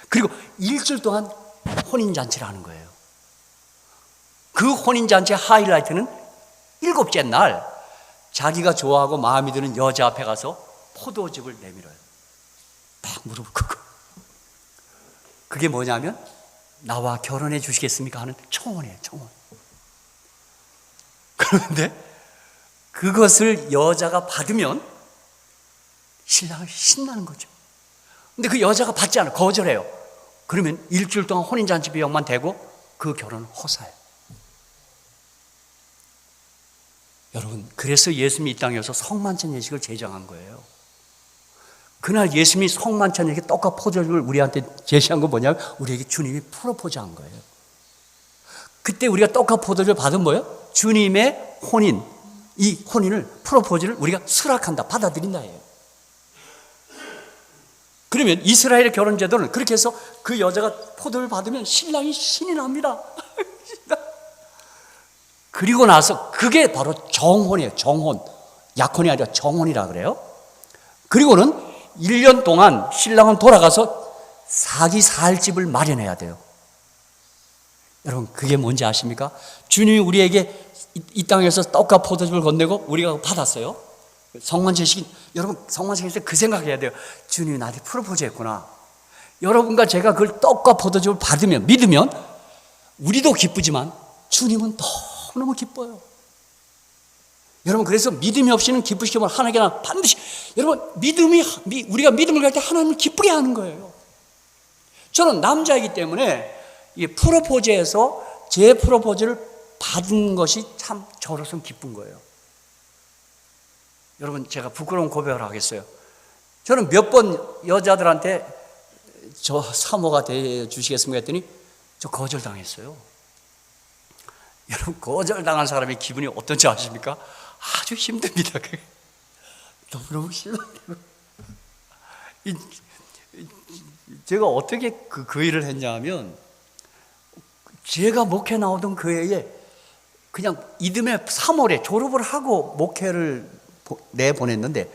그리고 일주일 동안 혼인잔치를 하는 거예요. 그 혼인잔치의 하이라이트는 7째 날 자기가 좋아하고 마음에 드는 여자 앞에 가서 포도즙을 내밀어요. 딱 무릎을 꿇고. 그게 뭐냐면 나와 결혼해 주시겠습니까? 하는 청혼이에요. 청혼. 그런데 그것을 여자가 받으면 신랑은 신나는 거죠. 근데 그 여자가 받지 않아요. 거절해요. 그러면 일주일 동안 혼인잔치 비용만 대고 그 결혼은 허사해요. 여러분, 그래서 예수님이 이 땅에 와서 성만찬 예식을 제정한 거예요. 그날 예수님이 성만찬 예식 떡과 포도주를 우리한테 제시한 건 뭐냐면 우리에게 주님이 프로포즈한 거예요. 그때 우리가 떡과 포도주를 받은 뭐예요? 주님의 혼인, 이 혼인을, 프로포즈를 우리가 수락한다, 받아들인다예요. 그러면 이스라엘의 결혼 제도는 그렇게 해서 그 여자가 포도를 받으면 신랑이 신이 납니다. 그리고 나서 그게 바로 정혼이에요. 정혼. 약혼이 아니라 정혼이라 그래요. 그리고는 1년 동안 신랑은 돌아가서 살 집을 마련해야 돼요. 여러분, 그게 뭔지 아십니까? 주님이 우리에게 이 땅에서 떡과 포도즙을 건네고 우리가 받았어요. 성만찬식, 여러분, 성만찬식 그 생각해야 돼요. 주님이 나한테 프로포즈 했구나. 여러분과 제가 그걸 떡과 포도즙을 받으면, 믿으면 우리도 기쁘지만 주님은 너무 기뻐요. 여러분, 그래서 믿음이 없이는 기쁘시면 하나님께는 반드시, 여러분, 우리가 믿음을 갈 때 하나님을 기쁘게 하는 거예요. 저는 남자이기 때문에 이 프로포즈에서 제 프로포즈를 받은 것이 참 저로서는 기쁜 거예요. 여러분, 제가 부끄러운 고백을 하겠어요. 저는 몇 번 여자들한테 저 사모가 되어 주시겠습니까 했더니 저 거절당했어요. 여러분, 거절당한 사람의 기분이 어떤지 아십니까? 아주 힘듭니다. 너무너무 실망해요. 제가 어떻게 그 일을 했냐 하면 제가 목회 나오던 그 해에 그냥 이듬해 3월에 졸업을 하고 목회를 내보냈는데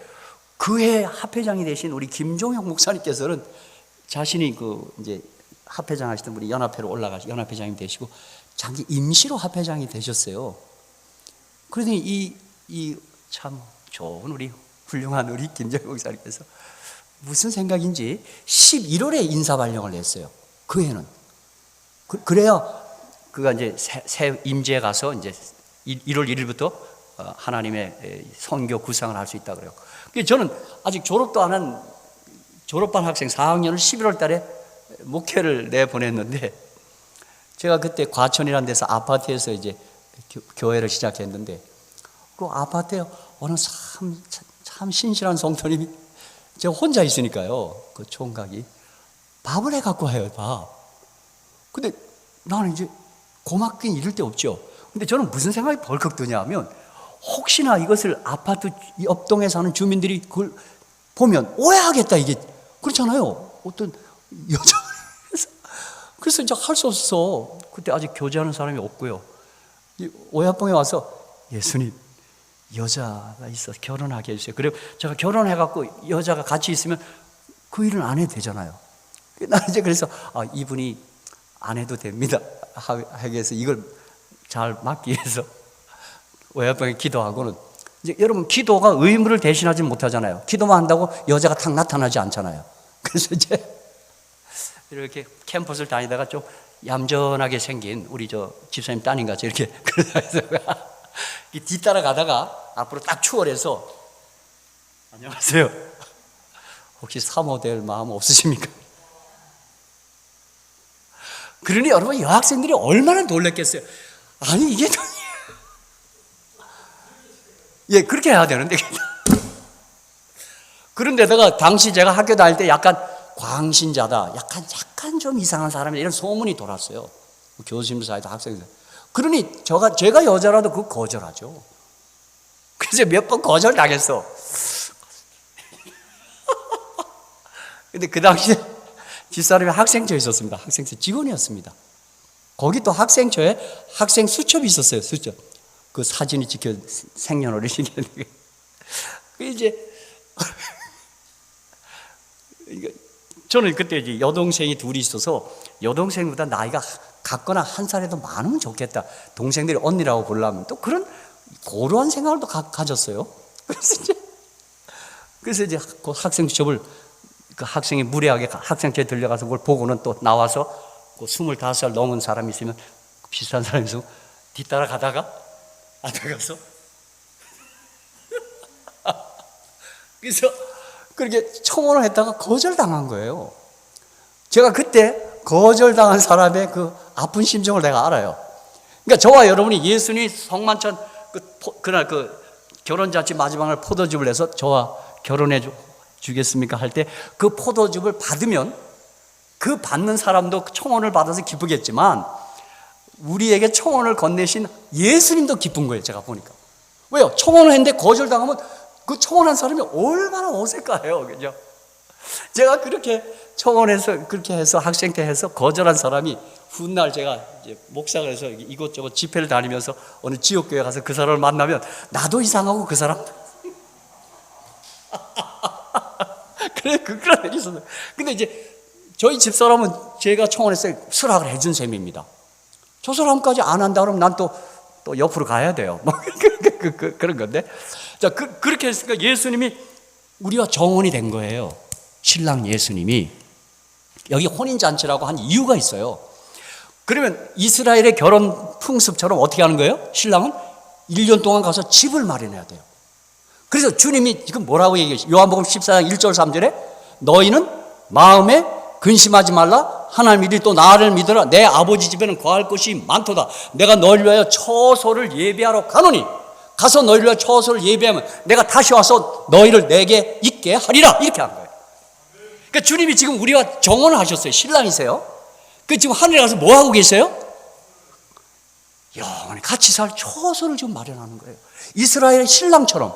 그 해 합회장이 되신 우리 김종혁 목사님께서는 자신이 이제 합회장 하시던 분이 연합회로 올라가서 연합회장이 되시고 장기 임시로 합회장이 되셨어요. 그러더니 이 참 좋은 우리 훌륭한 우리 김종혁 목사님께서 무슨 생각인지 11월에 인사 발령을 냈어요. 그 해는. 그래야 그가 이제 새 임지에 가서 이제 1월 1일부터 하나님의 선교 구상을 할 수 있다 그래요. 저는 아직 졸업도 안 한 졸업반 학생 4학년을 11월 달에 목회를 내보냈는데 제가 그때 과천이라는 데서 아파트에서 이제 교회를 시작했는데 그 아파트에 어느 참 신실한 성도님이 제가 혼자 있으니까요. 그 총각이 밥을 해 갖고 와요, 밥. 근데 나는 이제 고맙긴 이럴 데 없죠. 근데 저는 무슨 생각이 벌컥 드냐면 혹시나 이것을 아파트 옆동에 사는 주민들이 그걸 보면 오해하겠다 이게 그렇잖아요. 어떤 여자 그래서 이제 할 수 없어서 그때 아직 교제하는 사람이 없고요. 오야봉에 와서 예수님 여자가 있어서 결혼하게 해주세요. 그리고 제가 결혼해갖고 여자가 같이 있으면 그 일은 안 해도 되잖아요. 나는 이제 그래서 이분이 안 해도 됩니다 하기 위해서 이걸 잘 막기 위해서 오야봉에 기도하고는 이제 여러분 기도가 의무를 대신하지 못하잖아요. 기도만 한다고 여자가 탁 나타나지 않잖아요. 그래서 이제 이렇게 캠퍼스를 다니다가 좀 얌전하게 생긴 우리 저 집사님 따님같이 이렇게 그러면서 뒤따라 가다가 앞으로 딱 추월해서 안녕하세요. 혹시 사모 될 마음 없으십니까? 그러니 여러분 여학생들이 얼마나 놀랐겠어요. 아니 이게 예 그렇게 해야 되는데 그런데다가 당시 제가 학교 다닐 때 약간 광신자다 약간 좀 이상한 사람이 이런 소문이 돌았어요. 교수님들 사이도 학생들. 그러니 제가 여자라도 그거 거절하죠. 그래서 몇 번 거절당했어. 근데 그 당시에 집사람이 학생처에 있었습니다. 학생처 직원이었습니다. 거기 또 학생처에 학생 수첩이 있었어요. 수첩. 그 사진이 찍혀 생년월일이었는데 그 이제 저는 그때 이제 여동생이 둘이 있어서 여동생보다 나이가 같거나 한 살에도 많으면 좋겠다. 동생들이 언니라고 부르려면 또 그런 고루한 생각을 또 가졌어요. 그래서 이제 그 학생 수첩을 그 학생이 무례하게 학생처에 들려가서 그걸 보고는 또 나와서 그 25살 넘은 사람이 있으면 비슷한 사람이 있으면 뒤따라 가다가 앞에 가서 그래서 그렇게 청혼을 했다가 거절당한 거예요. 제가 그때 거절당한 사람의 그 아픈 심정을 내가 알아요. 그러니까 저와 여러분이 예수님이 성만찬 그날 그 결혼잔치 마지막 날 포도즙을 내서 저와 결혼해 주겠습니까 할 때 그 포도즙을 받으면 그 받는 사람도 청혼을 받아서 기쁘겠지만 우리에게 청혼을 건네신 예수님도 기쁜 거예요. 제가 보니까. 왜요? 청혼을 했는데 거절당하면 그 청혼한 사람이 얼마나 어색해요. 그죠? 제가 그렇게 청혼해서 그렇게 해서 학생 때 해서 거절한 사람이 훗날 제가 이제 목사가 해서 이곳저곳 집회를 다니면서 어느 지역교회 가서 그 사람을 만나면 나도 이상하고 그 사람 그래 그런 일이 있었어요. 근데 이제 저희 집사람은 제가 청혼했을 때 수락을 해준 셈입니다. 저 사람까지 안 한다 그러면 난 또 옆으로 가야 돼요. 그런 건데. 자, 그렇게 했으니까 예수님이 우리와 정혼이 된 거예요. 신랑 예수님이. 여기 혼인잔치라고 한 이유가 있어요. 그러면 이스라엘의 결혼 풍습처럼 어떻게 하는 거예요? 신랑은 1년 동안 가서 집을 마련해야 돼요. 그래서 주님이 지금 뭐라고 얘기하시죠? 요한복음 14장 1절 3절에 너희는 마음에 근심하지 말라. 하나님 이리 또 나를 믿어라. 내 아버지 집에는 거할 곳이 많도다. 내가 너희를 위하여 처소를 예비하러 가노니 가서 너희를 위하여 처소를 예비하면 내가 다시 와서 너희를 내게 있게 하리라. 이렇게 한 거예요. 그러니까 주님이 지금 우리와 정혼을 하셨어요. 신랑이세요. 그 지금 하늘에 가서 뭐 하고 계세요? 영원히 같이 살 처소를 지금 마련하는 거예요. 이스라엘의 신랑처럼.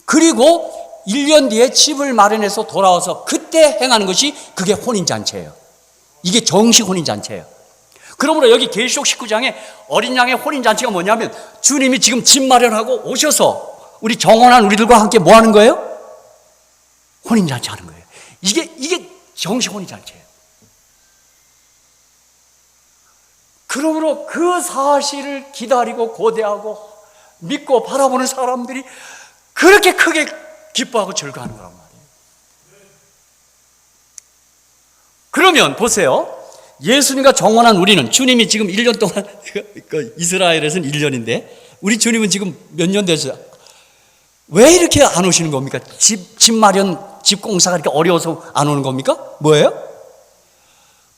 그리고 1년 뒤에 집을 마련해서 돌아와서 그때 행하는 것이 그게 혼인잔치예요. 이게 정식 혼인잔치예요. 그러므로 여기 계시록 19장에 어린 양의 혼인잔치가 뭐냐면 주님이 지금 집 마련하고 오셔서 우리 정혼한 우리들과 함께 뭐 하는 거예요? 혼인잔치 하는 거예요. 이게 정식 혼인잔치예요. 그러므로 그 사실을 기다리고 고대하고 믿고 바라보는 사람들이 그렇게 크게 기뻐하고 즐거워하는 거란 말이에요. 그러면 보세요. 예수님과 정혼한 우리는 주님이 지금 1년 동안 이스라엘에서는 1년인데 우리 주님은 지금 몇 년 됐어요? 왜 이렇게 안 오시는 겁니까? 집 마련, 집 공사가 이렇게 어려워서 안 오는 겁니까? 뭐예요?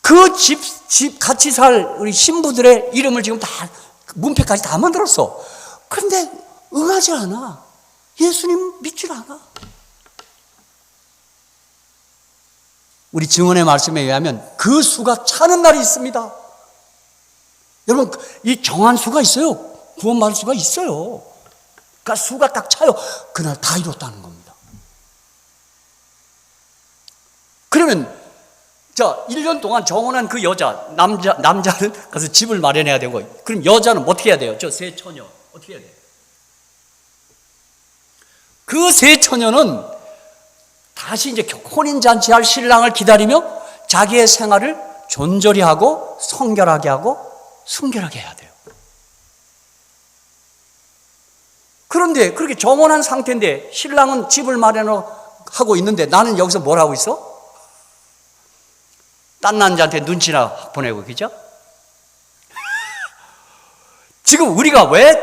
그 집 같이 살 우리 신부들의 이름을 지금 다 문패까지 다 만들었어. 그런데 응하지 않아. 예수님 믿질 않아. 우리 증언의 말씀에 의하면 그 수가 차는 날이 있습니다. 여러분, 이 정한 수가 있어요. 구원받을 수가 있어요. 그러니까 수가 딱 차요. 그날 다 이뤘다는 겁니다. 그러면 자, 1년 동안 정혼한 그 남자는 가서 집을 마련해야 되고, 그럼 여자는 어떻게 해야 돼요? 저 세 처녀 어떻게 해야 돼요? 그 세 처녀는 다시 이제 혼인잔치할 신랑을 기다리며 자기의 생활을 존절히 하고 성결하게 하고 순결하게 해야 돼요. 그런데 그렇게 정혼한 상태인데 신랑은 집을 마련하고 있는데 나는 여기서 뭘 하고 있어? 딴 남자한테 눈치나 보내고, 그죠? 지금 우리가 왜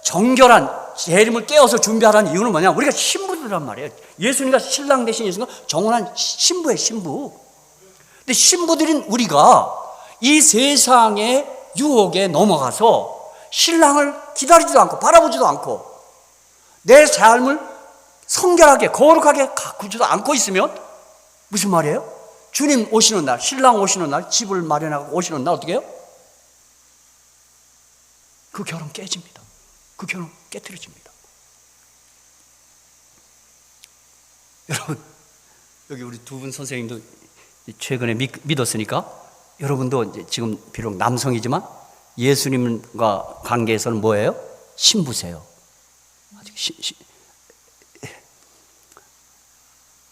정결한 재림을 깨워서 준비하라는 이유는 뭐냐? 우리가 신부들란 말이에요. 예수님과 신랑 대신 예수님과 정혼한 신부예요, 신부. 근데 신부들인 우리가 이 세상의 유혹에 넘어가서 신랑을 기다리지도 않고 바라보지도 않고 내 삶을 성결하게 거룩하게 가꾸지도 않고 있으면 무슨 말이에요? 주님 오시는 날, 신랑 오시는 날, 집을 마련하고 오시는 날 어떻게 해요? 그 결혼 깨집니다. 그 결혼 깨트려집니다. 여러분, 여기 우리 두 분 선생님도 최근에 믿었으니까 여러분도 이제 지금 비록 남성이지만 예수님과 관계에서는 뭐예요? 신부세요. 아직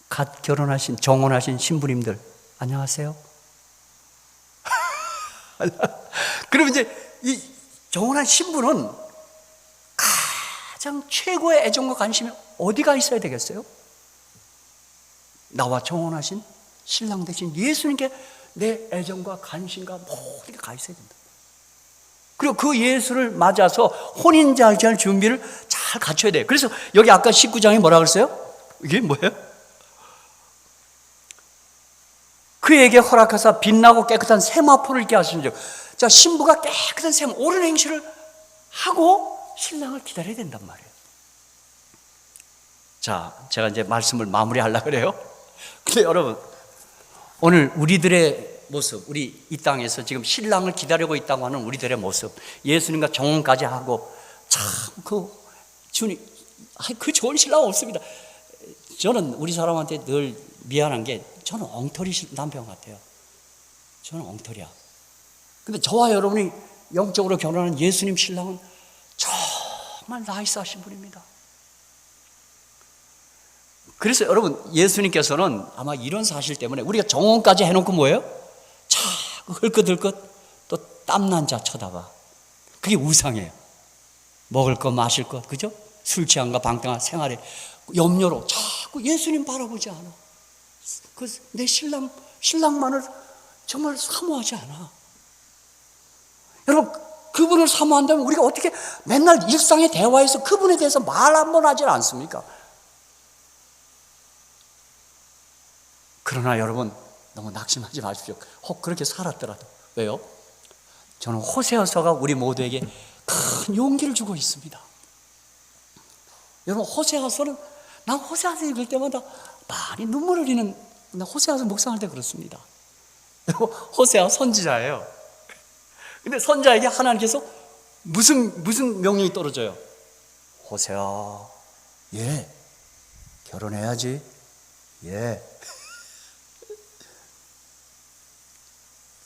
갓 결혼하신, 정혼하신 신부님들 안녕하세요. 그럼 이제 이 정혼한 신부는 가장 최고의 애정과 관심이 어디가 있어야 되겠어요? 나와 정혼하신 신랑 대신 예수님께 내 애정과 관심과 모든 게 가 있어야 된다. 그리고 그 예수를 맞아서 혼인잔치할 준비를 잘 갖춰야 돼요. 그래서 여기 아까 19장에 뭐라 그랬어요? 이게 뭐예요? 그에게 허락하사 빛나고 깨끗한 세마포를 입게 하시는 즉, 자, 신부가 깨끗한 세마, 옳은 행실을 하고 신랑을 기다려야 된단 말이에요. 자, 제가 이제 말씀을 마무리하려고 그래요. 근데 여러분, 오늘 우리들의 모습, 우리 이 땅에서 지금 신랑을 기다리고 있다고 하는 우리들의 모습, 예수님과 정혼까지 하고 참 주님, 그 좋은 신랑 없습니다. 저는 우리 사람한테 늘 미안한 게 저는 엉터리 남편 같아요. 저는 엉터리야. 근데 저와 여러분이 영적으로 결혼한 예수님 신랑은 정말 나이스하신 분입니다. 그래서 여러분, 예수님께서는 아마 이런 사실 때문에 우리가 정혼까지 해놓고 뭐예요? 자꾸 흘끗흘끗 또 땀난 자 쳐다봐. 그게 우상이에요. 먹을 것, 마실 것, 그죠? 술 취한가 방탕한 생활에 염려로 자꾸 예수님 바라보지 않아. 내 신랑만을 정말 사모하지 않아. 여러분, 그분을 사모한다면 우리가 어떻게 맨날 일상의 대화에서 그분에 대해서 말 한 번 하지 않습니까? 그러나 여러분, 너무 낙심하지 마십시오. 혹 그렇게 살았더라도. 왜요? 저는 호세아서가 우리 모두에게 큰 용기를 주고 있습니다. 여러분, 호세아서는 난 호세아서 읽을 때마다 많이 눈물을 흘리는, 나 호세아서 묵상할 때 그렇습니다. 호세아 선지자예요. 근데 선지자에게 하나님께서 무슨 명령이 떨어져요? 호세아, 예, 결혼해야지. 예.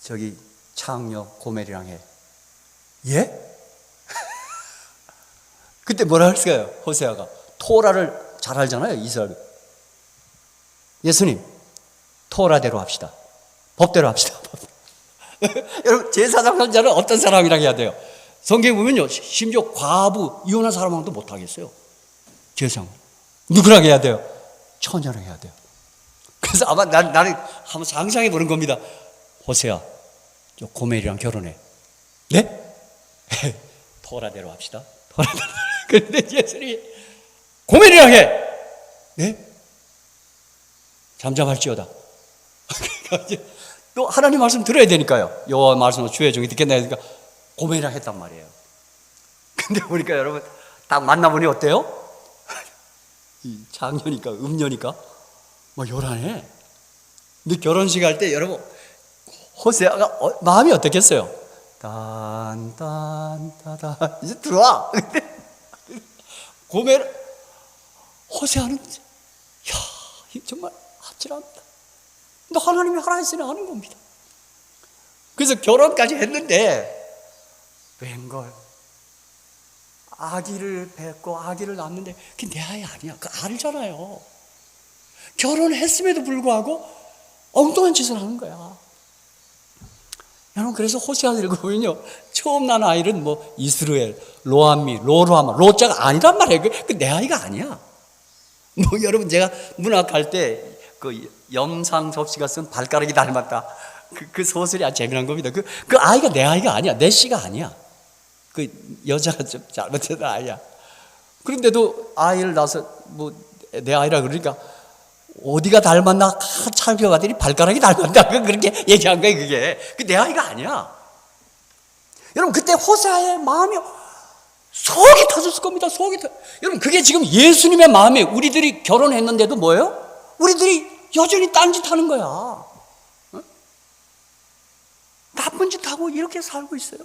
저기 창녀 고멜이랑 해. 예? 그때 뭐라 했어요? 호세아가 토라를 잘 알잖아요, 이스라엘. 예수님, 토라대로 합시다. 법대로 합시다. 여러분, 제사장 선자는 어떤 사람이라고 해야 돼요? 성경에 보면요, 심지어 과부, 이혼한 사람하고도 못하겠어요. 제사장. 누구랑 해야 돼요? 처녀랑 해야 돼요. 그래서 아마 나는 한번 상상해 보는 겁니다. 호세아, 저 고멜이랑 결혼해. 네? 토라대로 합시다. 토라대로. 그런데 예수님이 고멜이랑 해. 네? 잠잠할지어다. 또 하나님 말씀 들어야 되니까요. 여호와 말씀을 주의 종이 듣겠나 하니까 고멜이랑 했단 말이에요. 근데 보니까 여러분 딱 만나보니 어때요? 이 장녀니까 음녀니까 뭐 요란해. 근데 결혼식 할 때 여러분 호세아가 마음이 어떻겠어요? 딴딴따다 이제 들어와. 근데 고멜 호세아는 정말 아찔합니다. 근데 하나님이 하라 했으니 하는 겁니다. 그래서 결혼까지 했는데 웬걸 아기를 낳고 아기를 낳는데 그게 내 아이 아니야. 그 알잖아요. 결혼했음에도 불구하고 엉뚱한 짓을 하는 거야. 여러분 그래서 호세아를 읽어보면요 처음 난 아이는 뭐 이스라엘, 로암미, 로루하마, 로자가 아니란 말이에요. 그 내 아이가 아니야. 뭐 여러분 제가 문학 할 때 그 염상 접시가 쓴 발가락이 닮았다. 그 소설이 아주 재미난 겁니다. 그 아이가 내 아이가 아니야. 내 씨가 아니야. 그 여자가 좀 잘못된 아이야. 그런데도 아이를 낳아서 뭐 내 아이라 그러니까 어디가 닮았나 살펴봤더니 발가락이 닮았다. 그렇게 얘기한 거예요. 그게 내 아이가 아니야. 여러분 그때 호세아의 마음이 속이 터졌을 겁니다. 여러분 그게 지금 예수님의 마음에 우리들이 결혼했는데도 뭐예요? 우리들이 여전히 딴짓하는 거야. 어? 나쁜 짓 하고 이렇게 살고 있어요.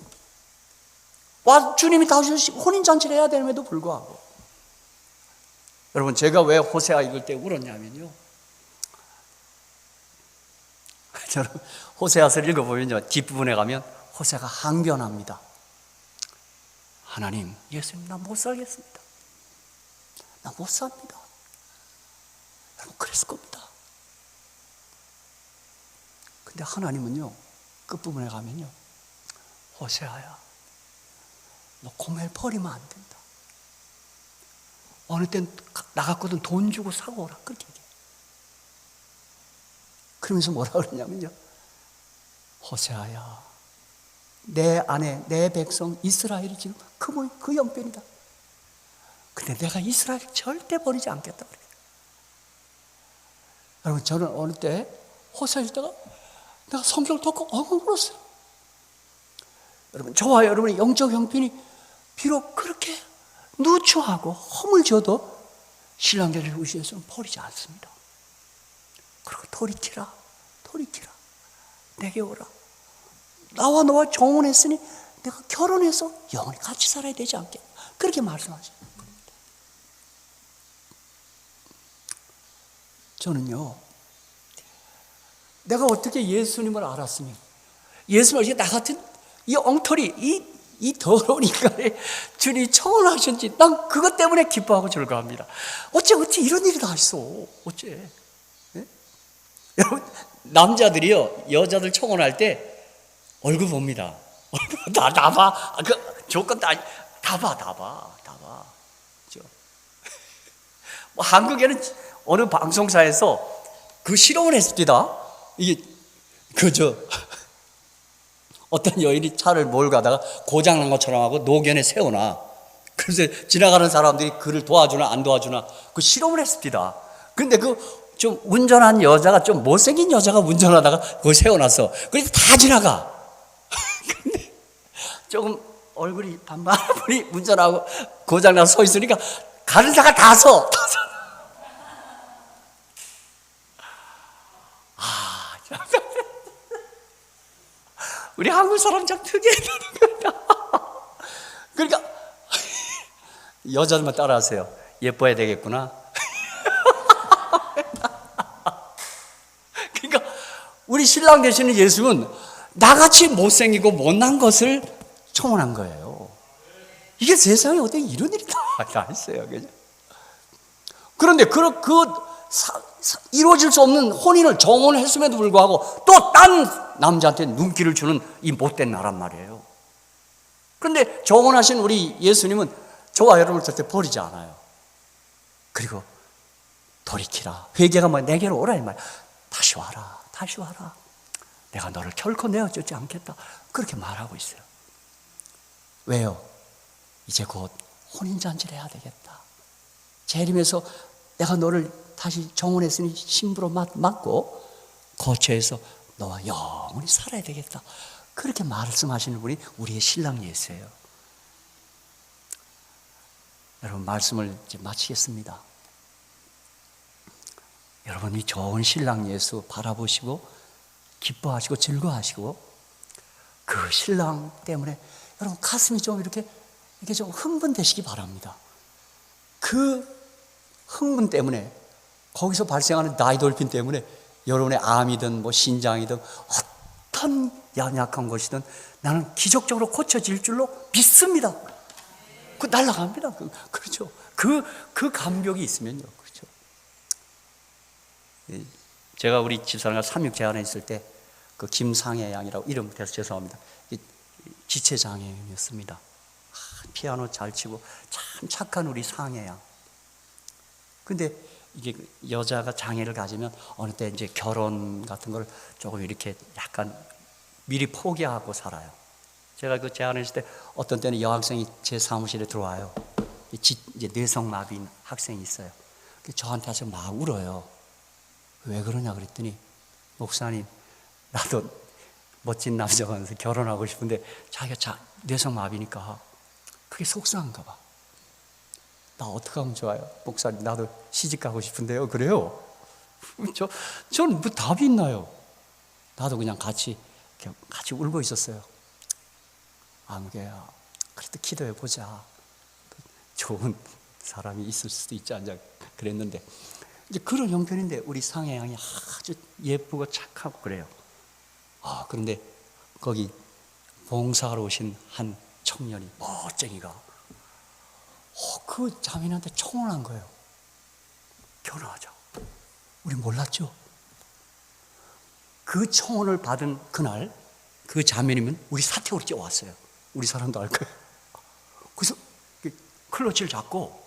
와 주님이 다시 혼인잔치를 해야 됨에도 불구하고. 여러분 제가 왜 호세아 읽을 때 울었냐면요. 여러분 호세아서를 읽어보면요 뒷부분에 가면 호세아가 항변합니다. 하나님, 예수님 나 못 살겠습니다. 나 못 삽니다. 여러분 그랬을 겁니다. 근데 하나님은요 끝부분에 가면요 호세아야 너 고멜 버리면 안 된다. 어느 땐 나갔거든 돈 주고 사고 오라 그렇게 얘기해. 그러면서 뭐라 그러냐면요 호세아야 내 아내 내 백성 이스라엘이 지금 그 형편이다. 근데 내가 이스라엘을 절대 버리지 않겠다 그래요. 여러분 저는 어느 때 호세아 읽다가 내가 성경을 덮고 엉엉 울었어요. 여러분 저와 여러분의 영적 형편이 비록 그렇게 누추하고 허물져도 신랑들을 의지해서는 버리지 않습니다. 그리고 돌이키라 내게 오라. 나와 너와 정혼했으니 내가 결혼해서 영원히 같이 살아야 되지 않겠나 그렇게 말씀하시는 겁니다. 저는요 내가 어떻게 예수님을 알았으면 예수님을 나 같은 이 엉터리 이 더러운 인간의 주님이 청혼하셨는지 난 그것 때문에 기뻐하고 즐거워합니다. 어째 이런 일이 다 있어. 어째 네? 여러분 남자들이요 여자들 청혼할 때 얼굴 봅니다. 얼굴 다 봐. 그 조건 다 봐. 뭐 한국에는 어느 방송사에서 그 실험을 했습니다. 이게 어떤 여인이 차를 몰고 가다가 고장난 것처럼 하고 노견에 세워놔. 그래서 지나가는 사람들이 그를 도와주나 안 도와주나 그 실험을 했습니다. 근데 그 좀 운전한 여자가 좀 못생긴 여자가 운전하다가 그걸 세워놨어. 그래서 다 지나가. 근데 조금 얼굴이 반반분이 운전하고 고장나서 서 있으니까 가는 차가 다 서. 우리 한국 사람 참 특이하다는 거다. 그러니까 여자들만 따라하세요. 예뻐야 되겠구나. 그러니까 우리 신랑 되시는 예수는 나같이 못생기고 못난 것을 청혼한 거예요. 이게 세상에 어떻게 이런 일이 다 있어요. 그죠? 그런데 이루어질 수 없는 혼인을 정혼했음에도 불구하고 또 딴 남자한테 눈길을 주는 이 못된 나란 말이에요. 그런데 정혼하신 우리 예수님은 저와 여러분을 절대 버리지 않아요. 그리고 돌이키라. 회개가 뭐 내게로 오라 이 말. 다시 와라. 내가 너를 결코 내어주지 않겠다. 그렇게 말하고 있어요. 왜요? 이제 곧 혼인잔치를 해야 되겠다. 재림에서 내가 너를 다시 정혼했으니 신부로 맞고 거처에서 너와 영원히 살아야 되겠다. 그렇게 말씀하시는 분이 우리의 신랑 예수예요. 여러분, 말씀을 이제 마치겠습니다. 여러분이 좋은 신랑 예수 바라보시고 기뻐하시고 즐거워하시고 그 신랑 때문에 여러분 가슴이 좀 이렇게 좀 흥분되시기 바랍니다. 그 흥분 때문에, 거기서 발생하는 다이돌핀 때문에 여러분의 암이든 뭐 신장이든 어떤 연약한 것이든 나는 기적적으로 고쳐질 줄로 믿습니다. 그 날아갑니다. 그렇죠. 그 감격이 있으면요. 그렇죠. 제가 우리 집사람과 삼육 제안에 있을 때 그 김상혜 양이라고 이름 대서 죄송합니다. 지체장애인이었습니다. 피아노 잘 치고 참 착한 우리 상혜 양. 근데 이게 여자가 장애를 가지면 어느 때 이제 결혼 같은 걸 조금 이렇게 약간 미리 포기하고 살아요. 제가 그 제안을 했을 때 어떤 때는 여학생이 제 사무실에 들어와요. 이제 뇌성마비인 학생이 있어요. 저한테 와서 막 울어요. 왜 그러냐 그랬더니, 목사님, 나도 멋진 남자가 와서 결혼하고 싶은데 자기가 뇌성마비니까 그게 속상한가 봐. 나 어떻게 하면 좋아요? 목사님, 나도 시집 가고 싶은데요. 그래요? 저는 뭐 답이 있나요? 나도 그냥 같이 울고 있었어요. 아무개야, 그래도 기도해 보자. 좋은 사람이 있을 수도 있지 않냐 그랬는데, 이제 그런 형편인데 우리 상해 양이 아주 예쁘고 착하고 그래요. 그런데 거기 봉사하러 오신 한 청년이, 멋쟁이가 그 자매한테 청혼한 거예요. 결혼하자고. 우리 몰랐죠? 그 청혼을 받은 그날 그 자매님은 우리 사택으로 뛰어왔어요. 우리 사람도 알 거예요. 그래서 클러치를 잡고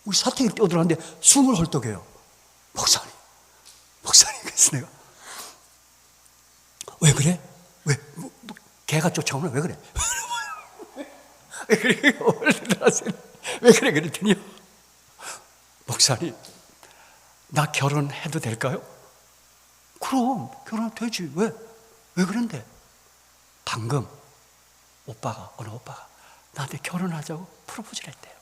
우리 사택에 뛰어들었는데 숨을 헐떡여요. 목사님. 그래서 내가, 왜 그래? 왜? 개가 쫓아오나? 왜 그래? 왜 그래? 왜 그래? 그랬더니, 목사님, 나 결혼해도 될까요? 그럼 결혼 되지. 왜 그런데? 방금 어느 오빠가 나한테 결혼하자고 프로포즈를 했대요.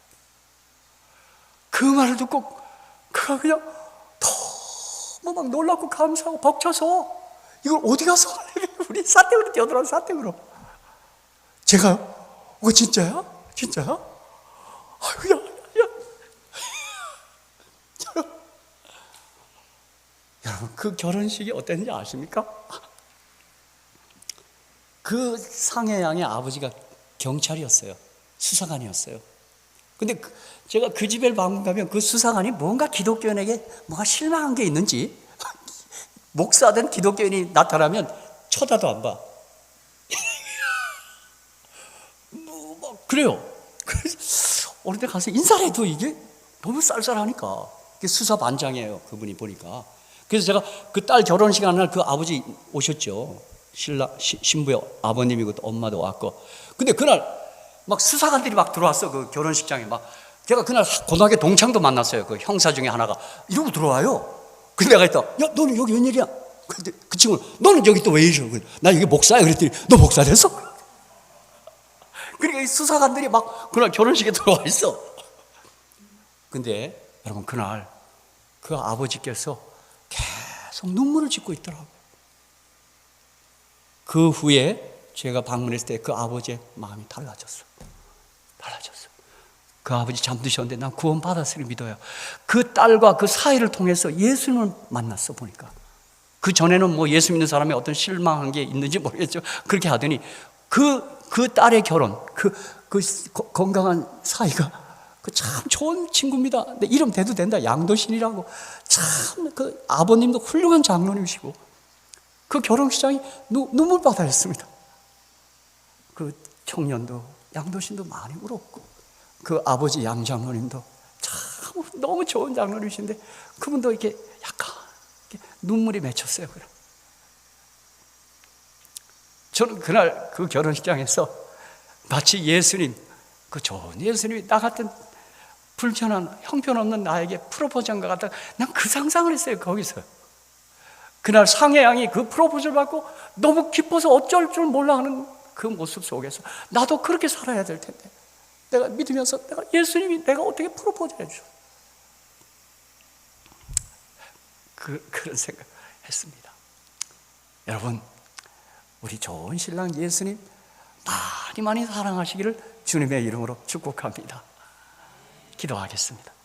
그 말을 듣고 그가 그냥 너무 막 놀랍고 감사하고 벅차서 이걸 어디 가서 우리 사택으로 뛰어들어온 사택으로. 제가 진짜야? 아이고, 여러분, 그 결혼식이 어땠는지 아십니까? 그 상해 양의 아버지가 경찰이었어요. 수사관이었어요. 근데 제가 그 집에 방문 가면 그 수사관이 뭔가 기독교인에게 뭔가 실망한 게 있는지, 목사든 기독교인이 나타나면 쳐다도 안 봐. 그래요. 그래서 어느 때 가서 인사를 해도 이게 너무 쌀쌀하니까. 수사반장이에요, 그분이 보니까. 그래서 제가 그 딸 결혼식 하는 날 그 아버지 오셨죠. 신부의 아버님이고 또 엄마도 왔고. 근데 그날 막 수사관들이 막 들어왔어, 그 결혼식장에. 막 제가 그날 고등학교 동창도 만났어요. 그 형사 중에 하나가 이러고 들어와요. 근데 내가 했다, 야, 너는 여기 웬일이야? 근데 그 친구는, 너는 여기 또 왜 이러? 나 여기 목사야. 그랬더니, 너 목사 됐어? 그러니까 이 수사관들이 막 그날 결혼식에 들어와 있어. 근데 여러분, 그날 그 아버지께서 계속 눈물을 짓고 있더라고요. 그 후에 제가 방문했을 때 그 아버지의 마음이 달라졌어. 그 아버지 잠드셨는데 난 구원 받았으리 믿어요. 그 딸과 그 사이를 통해서 예수님을 만났어. 보니까 그 전에는 뭐 예수 믿는 사람이 어떤 실망한 게 있는지 모르겠죠. 그렇게 하더니 그 딸의 결혼, 그 건강한 사이가 그 참 좋은 친구입니다. 근데 이름 대도 된다. 양도신이라고. 참 그 아버님도 훌륭한 장로님이시고 그 결혼식장이 눈물바다였습니다. 그 청년도 양도신도 많이 울었고 그 아버지 양 장로님도 참 너무 좋은 장로님이신데 그분도 이렇게 약간 이렇게 눈물이 맺혔어요. 저는 그날 그 결혼식장에서 마치 예수님, 그 좋은 예수님이 나 같은 불편한 형편없는 나에게 프로포즈한 것 같다. 난 그 상상을 했어요. 거기서 그날 상해 양이 그 프로포즈를 받고 너무 기뻐서 어쩔 줄 몰라 하는 그 모습 속에서 나도 그렇게 살아야 될 텐데, 내가 믿으면서 내가 예수님이 내가 어떻게 프로포즈 해줘, 그런 생각 했습니다. 여러분, 우리 좋은 신랑 예수님 많이 많이 사랑하시기를 주님의 이름으로 축복합니다. 기도하겠습니다.